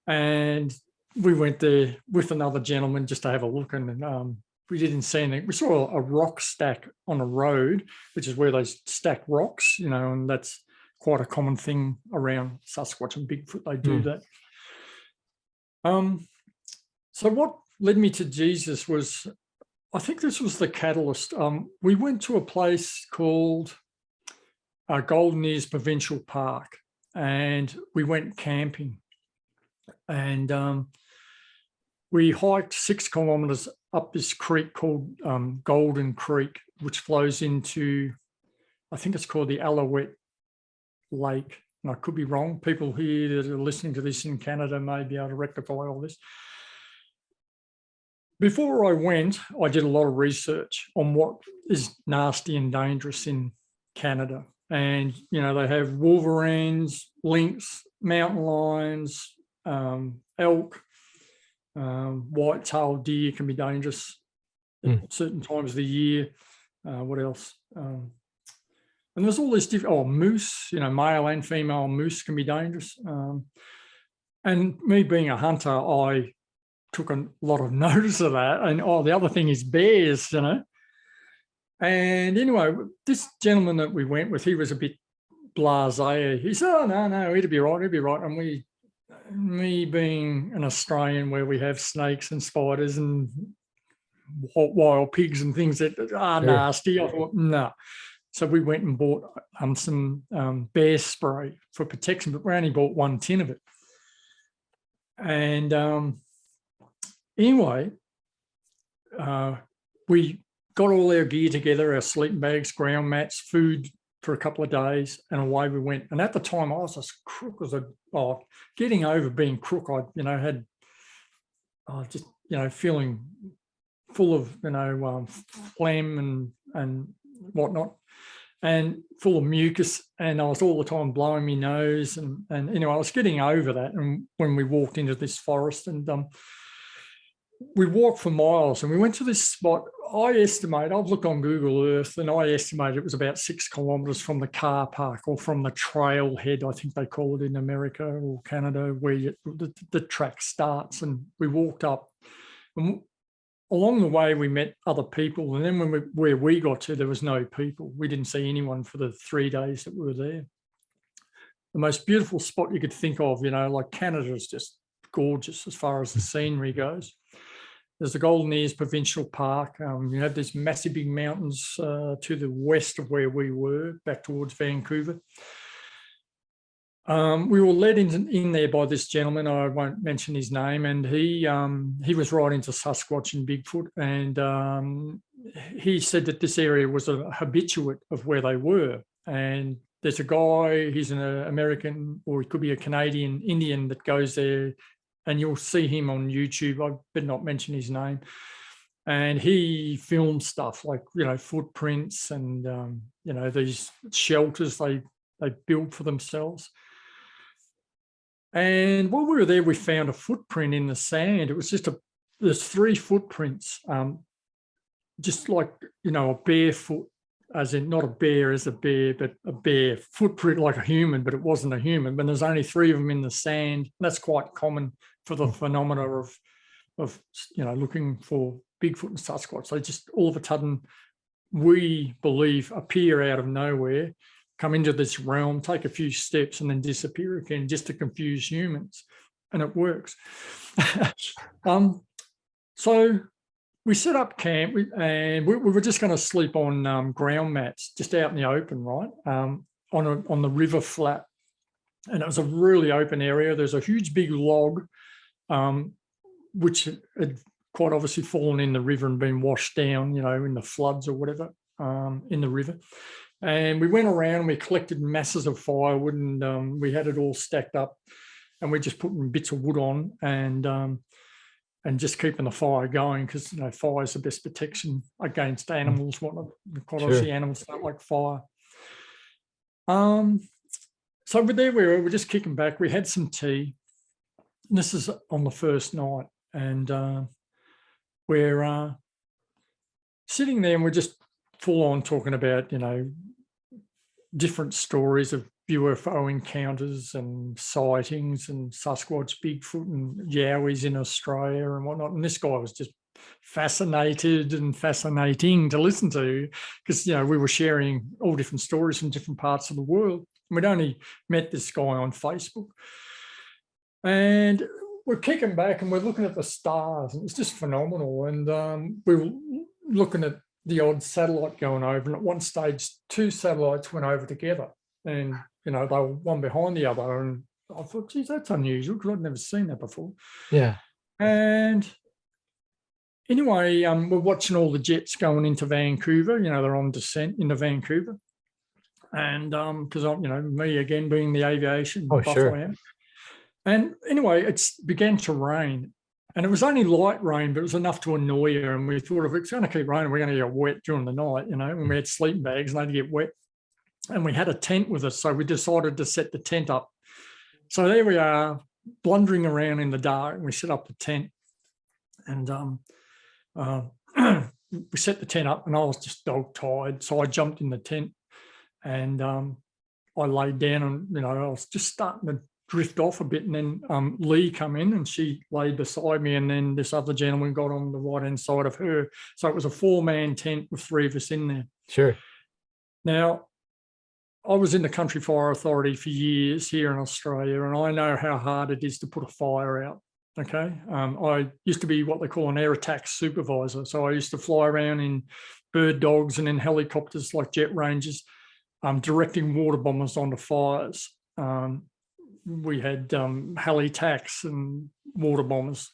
and we went there with another gentleman just to have a look, and we didn't see anything. We saw a rock stack on a road, which is where they stack rocks, you know, and that's quite a common thing around Sasquatch and Bigfoot. They do that. So what led me to Jesus was, I think this was the catalyst. We went to a place called Golden Ears Provincial Park, and we went camping, and we hiked 6 kilometers up this creek called Golden Creek, which flows into, I think it's called the Alouette Lake. And I could be wrong. People here that are listening to this in Canada may be able to rectify all this. Before I went, I did a lot of research on what is nasty and dangerous in Canada. And, you know, they have wolverines, lynx, mountain lions, elk, white-tailed deer can be dangerous at certain times of the year. What else? And there's all this different, moose, you know, male and female moose can be dangerous. And me being a hunter, I took a lot of notice of that. And the other thing is bears, you know. And anyway, this gentleman that we went with, he was a bit blasé. He said, "Oh, no, it'll be right. And me being an Australian where we have snakes and spiders and wild pigs and things that are nasty, I thought, no. So we went and bought some bear spray for protection, but we only bought 1 tin of it. And anyway, we got all our gear together, our sleeping bags, ground mats, food for a couple of days, and away we went. And at the time, I was as crook as getting over being crook. I, you know, had just, you know, feeling full of, you know, phlegm and whatnot, and full of mucus, and I was all the time blowing my nose, and anyway, I was getting over that. And when we walked into this forest, and we walked for miles, and we went to this spot. I've looked on Google Earth, and I estimated it was about 6 kilometers from the car park, or from the trailhead, I think they call it in America or Canada, where the track starts. And we walked up, and along the way we met other people. And then where we got to, there was no people. We didn't see anyone for the 3 days that we were there. The most beautiful spot you could think of, you know, like Canada is just gorgeous as far as the scenery goes. There's the Golden Ears Provincial Park. You have these massive big mountains to the west of where we were, back towards Vancouver. We were led in there by this gentleman. I won't mention his name, and he was right into Sasquatch and Bigfoot, and he said that this area was a habituate of where they were, and there's a guy, he's an American, or he could be a Canadian Indian that goes there, and you'll see him on YouTube. I better not mention his name. And he films stuff like, footprints and, these shelters they build for themselves. And while we were there, we found a footprint in the sand. It was there's 3 footprints, just like, a bare foot, as in not a bear as a bear, but a bare footprint like a human, but it wasn't a human. But there's only 3 of them in the sand. That's quite common for the phenomena of looking for Bigfoot and Sasquatch. They just all of a sudden, we believe, appear out of nowhere, come into this realm, take a few steps, and then disappear again, just to confuse humans. And it works. So we set up camp, and we were just going to sleep on ground mats, just out in the open, right, on the river flat. And it was a really open area. There's a huge big log, which had quite obviously fallen in the river and been washed down, in the floods or whatever, in the river. And we went around and we collected masses of firewood, and we had it all stacked up, and we just put bits of wood on and just keeping the fire going, because fire is the best protection against animals. Quite obviously, animals don't like fire. So there we were just kicking back. We had some tea. And this is on the first night, and we're sitting there, and we're just full on talking about, different stories of UFO encounters and sightings and Sasquatch, Bigfoot and Yowies in Australia and whatnot. And this guy was just fascinated and fascinating to listen to, because, we were sharing all different stories from different parts of the world. And we'd only met this guy on Facebook. And we're kicking back and we're looking at the stars, and it's just phenomenal. And we were looking at the odd satellite going over, and at one stage 2 satellites went over together, and they were one behind the other, and I thought, geez, that's unusual, because I'd never seen that before. Yeah. And anyway, we're watching all the jets going into Vancouver. They're on descent into Vancouver, and because I'm me again, being the aviation buff I am. And anyway, it began to rain. And it was only light rain, but it was enough to annoy her. And we thought, if it's going to keep raining, we're going to get wet during the night, when we had sleeping bags and they'd get wet. And we had a tent with us, so we decided to set the tent up. So there we are, blundering around in the dark, and we set up the tent. And we set the tent up, and I was just dog tired. So I jumped in the tent, and I laid down, and, I was just starting to drift off a bit, and then Lee come in, and she laid beside me, and then this other gentleman got on the right hand side of her. So it was a 4-man tent with 3 of us in there. Sure. Now, I was in the Country Fire Authority for years here in Australia, and I know how hard it is to put a fire out. Okay. I used to be what they call an air attack supervisor. So I used to fly around in bird dogs and in helicopters like jet rangers, directing water bombers onto fires. We had heli tacs and water bombers,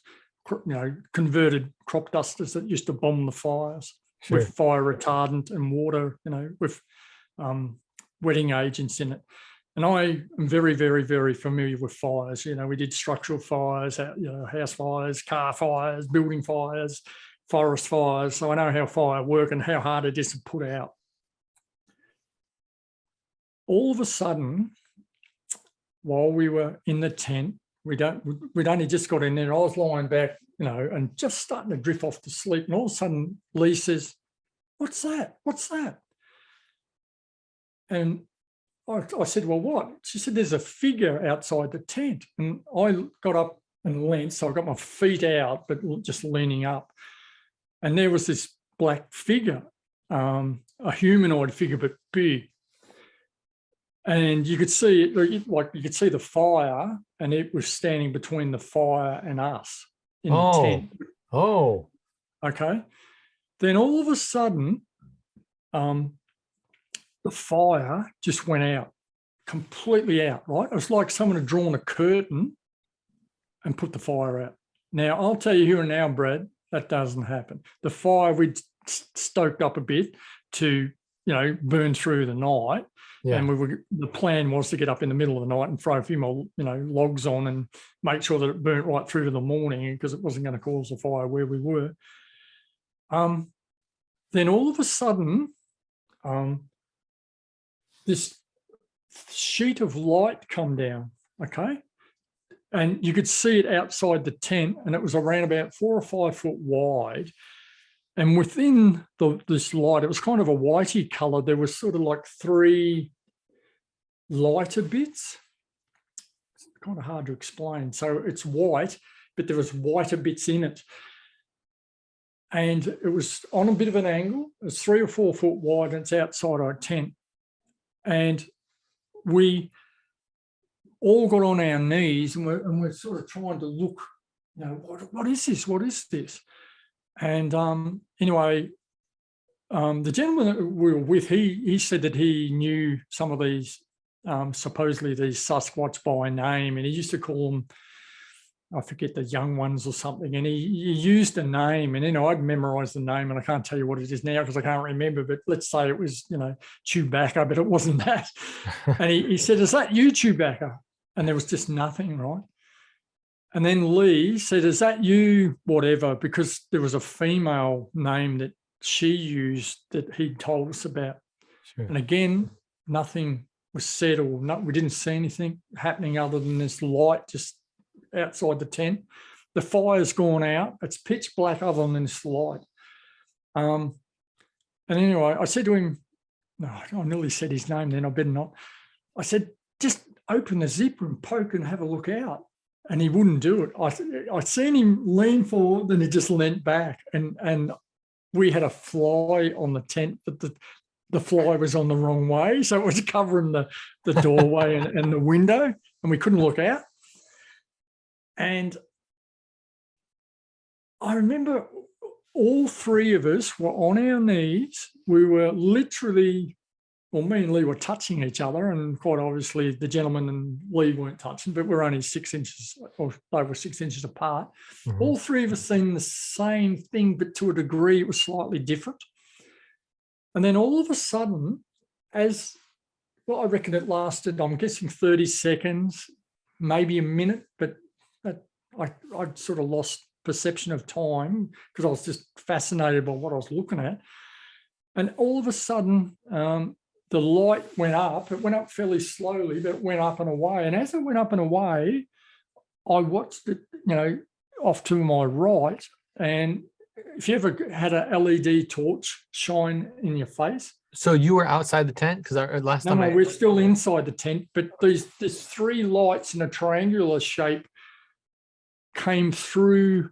converted crop dusters that used to bomb the fires with fire retardant and water, with wetting agents in it. And I am very, very, very familiar with fires. We did structural fires, house fires, car fires, building fires, forest fires. So I know how fire work and how hard it is to put out. All of a sudden, while we were in the tent, we'd only just got in there. I was lying back, and just starting to drift off to sleep. And all of a sudden, Lee says, "What's that? What's that?" And I said, "Well, what?" She said, "There's a figure outside the tent." And I got up and leant, so I got my feet out, but just leaning up. And there was this black figure, a humanoid figure, but big. And you could see it, like you could see the fire, and it was standing between the fire and us in the tent. Oh, okay. Then all of a sudden, the fire just went out, completely out, right? It was like someone had drawn a curtain and put the fire out. Now, I'll tell you here and now, Brad, that doesn't happen. The fire we'd stoked up a bit to, burn through the night. Yeah. And the plan was to get up in the middle of the night and throw a few more, logs on and make sure that it burnt right through to the morning, because it wasn't going to cause a fire where we were. Then all of a sudden, this sheet of light come down, okay? And you could see it outside the tent, and it was around about 4 or 5 foot wide. And within this light, it was kind of a whitey colour. There was sort of like 3 lighter bits. It's kind of hard to explain. So it's white, but there was whiter bits in it. And it was on a bit of an angle. It's 3 or 4 foot wide, and it's outside our tent. And we all got on our knees, and we're sort of trying to look, what is this? What is this? And anyway, the gentleman that we were with, he said that he knew some of these, supposedly these Sasquatch by name, and he used to call them, I forget, the young ones or something. And he used a name, and I'd memorized the name, and I can't tell you what it is now because I can't remember. But let's say it was, Chewbacca, but it wasn't that. And he said, "Is that you, Chewbacca?" And there was just nothing, right? And then Lee said, "Is that you, whatever?" Because there was a female name that she used that he told us about. Sure. And again, nothing was said, or we didn't see anything happening other than this light just outside the tent. The fire's gone out. It's pitch black other than this light. And anyway, I said to him, no, I nearly said his name then, I better not. I said, "Just open the zipper and poke and have a look out." And he wouldn't do it. I seen him lean forward, then he just leant back. And we had a fly on the tent, but the fly was on the wrong way. So it was covering the doorway and the window, and we couldn't look out. And I remember all 3 of us were on our knees. We were literally, well, me and Lee were touching each other, and quite obviously the gentleman and Lee weren't touching, but we're only 6 inches, or they were 6 inches apart. Mm-hmm. All 3 of us seen the same thing, but to a degree it was slightly different. And then all of a sudden, I reckon it lasted, I'm guessing 30 seconds, maybe a minute, but I sort of lost perception of time because I was just fascinated by what I was looking at. And all of a sudden, the light went up. It went up fairly slowly, but it went up and away. And as it went up and away, I watched it, off to my right. And if you ever had a LED torch shine in your face. So you were outside the tent? Because last time we're still inside the tent, but there's 3 lights in a triangular shape came through,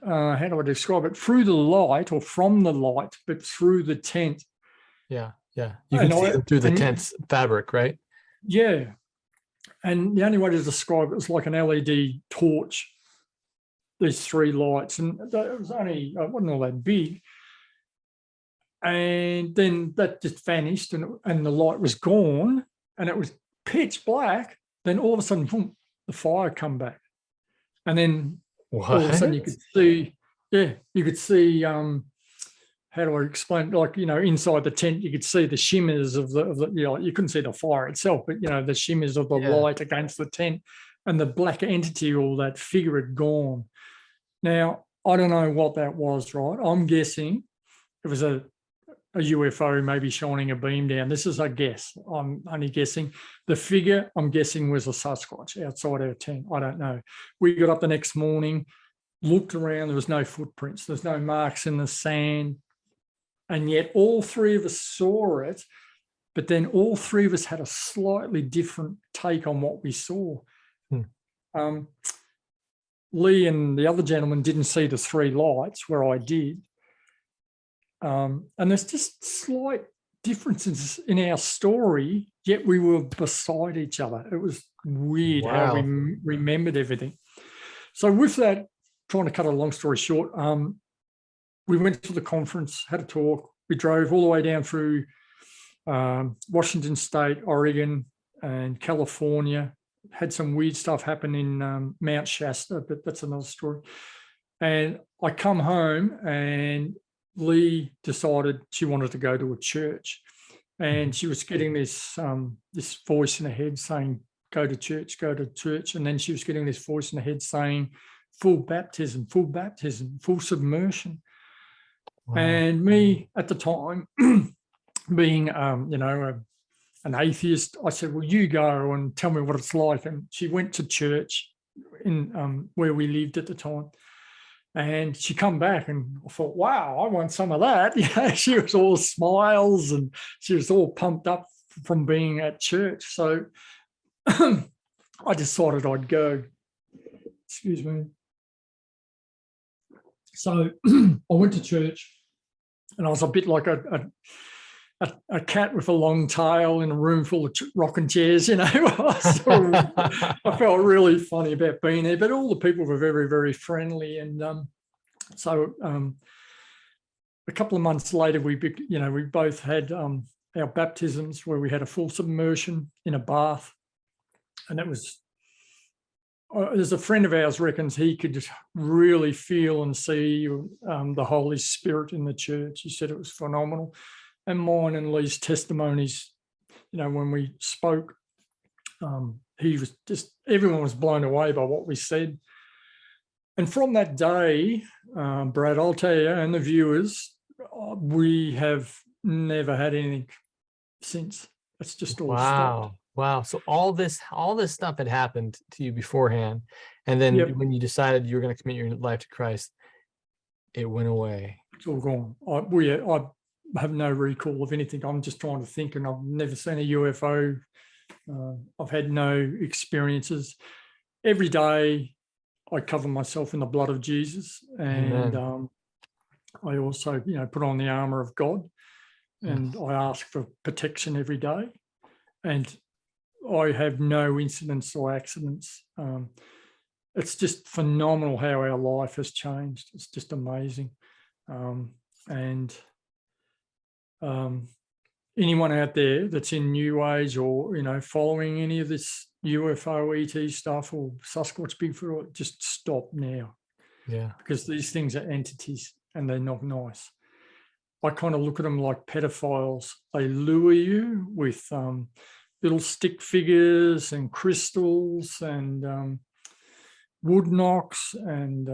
how do I describe it? Through the light, or from the light, but through the tent. Yeah. You can see them through the tent's fabric, right? Yeah. And the only way to describe it was like an LED torch, these 3 lights. And it was only, it wasn't all that big. And then that just vanished, and the light was gone, and it was pitch black. Then all of a sudden, boom, the fire come back. And then what? All of a sudden you could see, how do I explain? Like, inside the tent, you could see the shimmers of the you couldn't see the fire itself, but, the shimmers of the light against the tent, and the black entity, or that figure, had gone. Now, I don't know what that was, right? I'm guessing it was a UFO maybe shining a beam down. This is a guess. I'm only guessing. The figure, I'm guessing, was a Sasquatch outside our tent. I don't know. We got up the next morning, looked around. There was no footprints. There's no marks in the sand. And yet all 3 of us saw it, but then all 3 of us had a slightly different take on what we saw. Lee and the other gentleman didn't see the 3 lights where I did. And there's just slight differences in our story, yet we were beside each other. It was weird how we remembered everything. So with that, trying to cut a long story short, we went to the conference, had a talk. We drove all the way down through Washington State, Oregon, and California. Had some weird stuff happen in Mount Shasta, but that's another story. And I come home, and Lee decided she wanted to go to a church. and she was getting this this voice in her head saying, go to church, and then she was getting this voice in her head saying, full baptism, full submersion. Wow. And me at the time, being an atheist, I said, well, you go and tell me what it's like. And she went to church in where we lived at the time. And she come back, and I thought, wow, I want some of that. You know, she was all smiles and she was all pumped up from being at church. So I decided I'd go. Excuse me. So I went to church, and I was a bit like a cat with a long tail in a room full of rocking chairs, you know. I felt really funny about being there, but all the people were very, very friendly. And so a couple of months later, we both had our baptisms, where we had a full submersion in a bath. And it was, there's a friend of ours reckons he could just really feel and see the Holy Spirit in the church. He said it was phenomenal. And mine and Lee's testimonies, you know, when we spoke, he was just, everyone was blown away by what we said. And from that day, Brad, I'll tell you, and the viewers, we have never had anything since. It's just all stopped. Wow. So all this stuff had happened to you beforehand. And then when you decided you were going to commit your life to Christ, it went away. It's all gone. I have no recall of anything. I'm just trying to think, and I've never seen a UFO. I've had no experiences. Every day I cover myself in the blood of Jesus, and I also, you know, put on the armor of God, and I ask for protection every day. And I have no incidents or accidents. It's just phenomenal how our life has changed. It's just amazing. Anyone out there that's in New Age or, you know, following any of this UFO, ET stuff or Sasquatch, Bigfoot, just stop now. Yeah. Because these things are entities and they're not nice. I kind of look at them like pedophiles. They lure you with little stick figures and crystals and wood knocks and,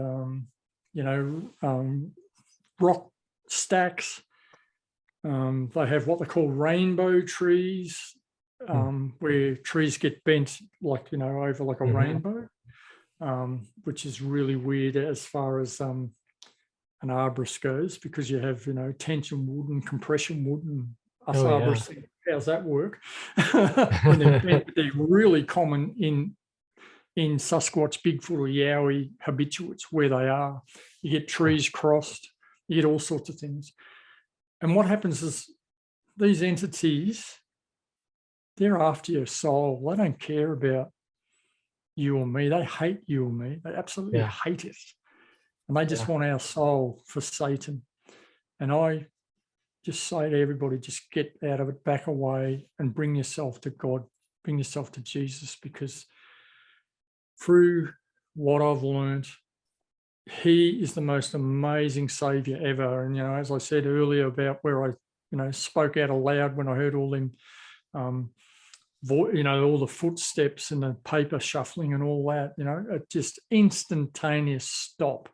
rock stacks. They have what they call rainbow trees, where trees get bent like, you know, over like a rainbow, which is really weird as far as an arborist goes, because you have, you know, tension wood and compression wood, and us arborists think, how's that work? When they're bent, they're really common in Sasquatch, Bigfoot or Yowie habituates where they are. You get trees crossed, you get all sorts of things. And what happens is these entities, they're after your soul. They don't care about you or me. They hate you or me. They absolutely hate it. And they just want our soul for Satan. And I just say to everybody, just get out of it, back away, and bring yourself to God, bring yourself to Jesus, because through what I've learned, he is the most amazing savior ever. And, you know, as I said earlier about where I, you know, spoke out aloud when I heard all them, all the footsteps and the paper shuffling and all that, you know, it just instantaneous stop.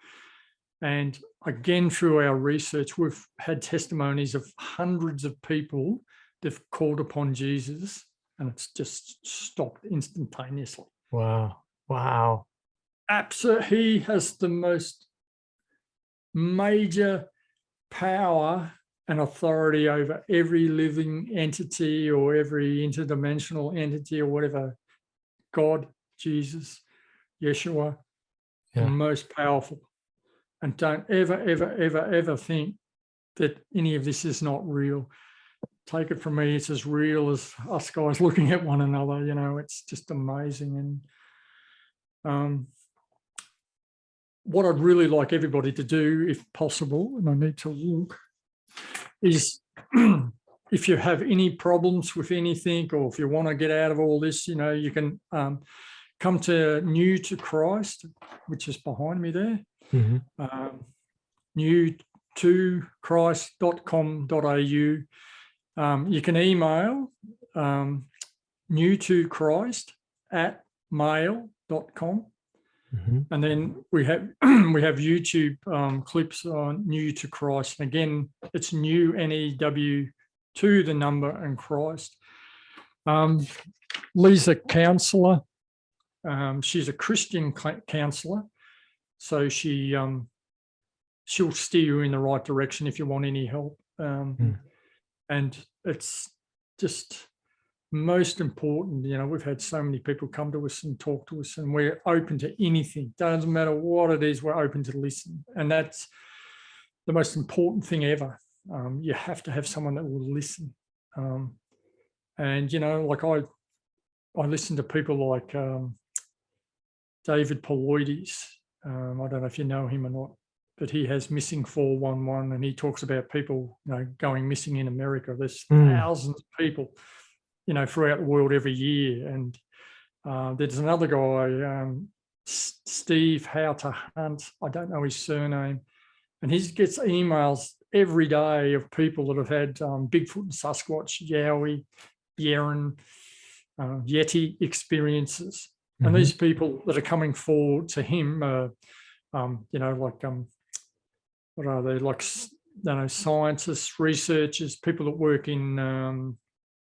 And again, through our research, we've had testimonies of hundreds of people that've called upon Jesus, and it's just stopped instantaneously. Wow. Absolutely. He has the most major power and authority over every living entity or every interdimensional entity or whatever. God, Jesus, Yeshua, the most powerful. And don't ever think that any of this is not real. Take it from me, it's as real as us guys looking at one another. You know, it's just amazing. And what I'd really like everybody to do, if possible, and I need to look, is if you have any problems with anything, or if you want to get out of all this, you know, you can come to New to Christ, which is behind me there, new to Christ.com.au. You can email new to Christ at mail.com. And then we have YouTube clips on New to Christ. And again, it's new, NEW, to the number and Christ. Lee's a counsellor. She's a Christian counsellor, so she'll steer you in the right direction if you want any help. And it's just most important, we've had so many people come to us and talk to us, and we're open to anything. Doesn't matter what it is, we're open to listen. And that's the most important thing ever. You have to have someone that will listen. And, like I listen to people like David Pauloides. I don't know if you know him or not, but he has Missing 411, and he talks about people, going missing in America. There's thousands of people, throughout the world every year. And there's another guy, Steve How to Hunt. I don't know his surname. And he gets emails every day of people that have had Bigfoot and Sasquatch, Yowie, Yeren, Yeti experiences. And these people that are coming forward to him, what are they? Like, scientists, researchers, people that work in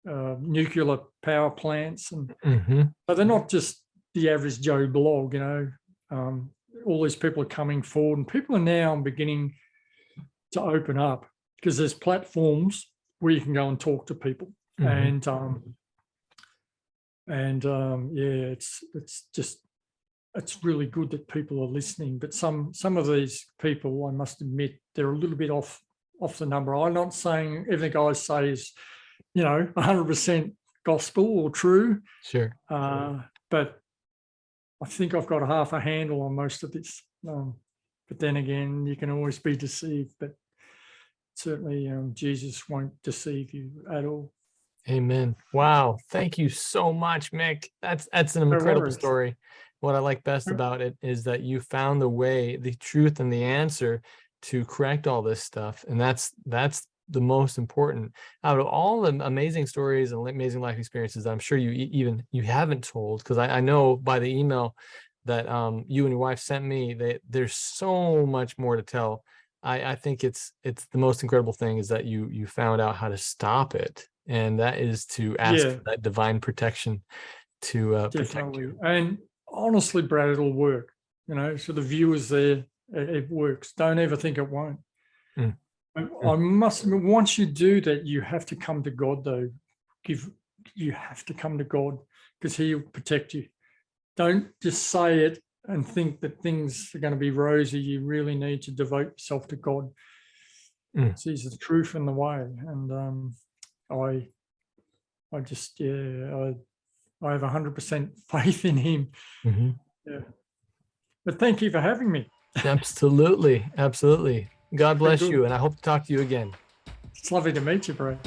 nuclear power plants. And so they're not just the average Joe blog, all these people are coming forward, and people are now beginning to open up because there's platforms where you can go and talk to people. And it's really good that people are listening. But some of these people, I must admit, they're a little bit off the number. I'm not saying everything I say is 100% gospel or true. Sure. But I think I've got half a handle on most of this. But then again, you can always be deceived. But certainly Jesus won't deceive you at all. Amen. Wow. Thank you so much, Mick. That's an incredible story. What I like best about it is that you found the way, the truth, and the answer to correct all this stuff. And that's the most important. Out of all the amazing stories and amazing life experiences I'm sure you haven't told, because I know by the email that you and your wife sent me, there's so much more to tell. I think it's the most incredible thing is that you found out how to stop it, and that is to ask for that divine protection to protect you. And honestly, Brad, it'll work. So the viewers there, it works. Don't ever think it won't. I must. Once you do that, you have to come to God, though. You have to come to God because He'll protect you. Don't just say it and think that things are going to be rosy. You really need to devote yourself to God. He's the truth and the way. And I just I have 100% faith in Him. Yeah. But thank you for having me. Absolutely. God bless you, and I hope to talk to you again. It's lovely to meet you, bro.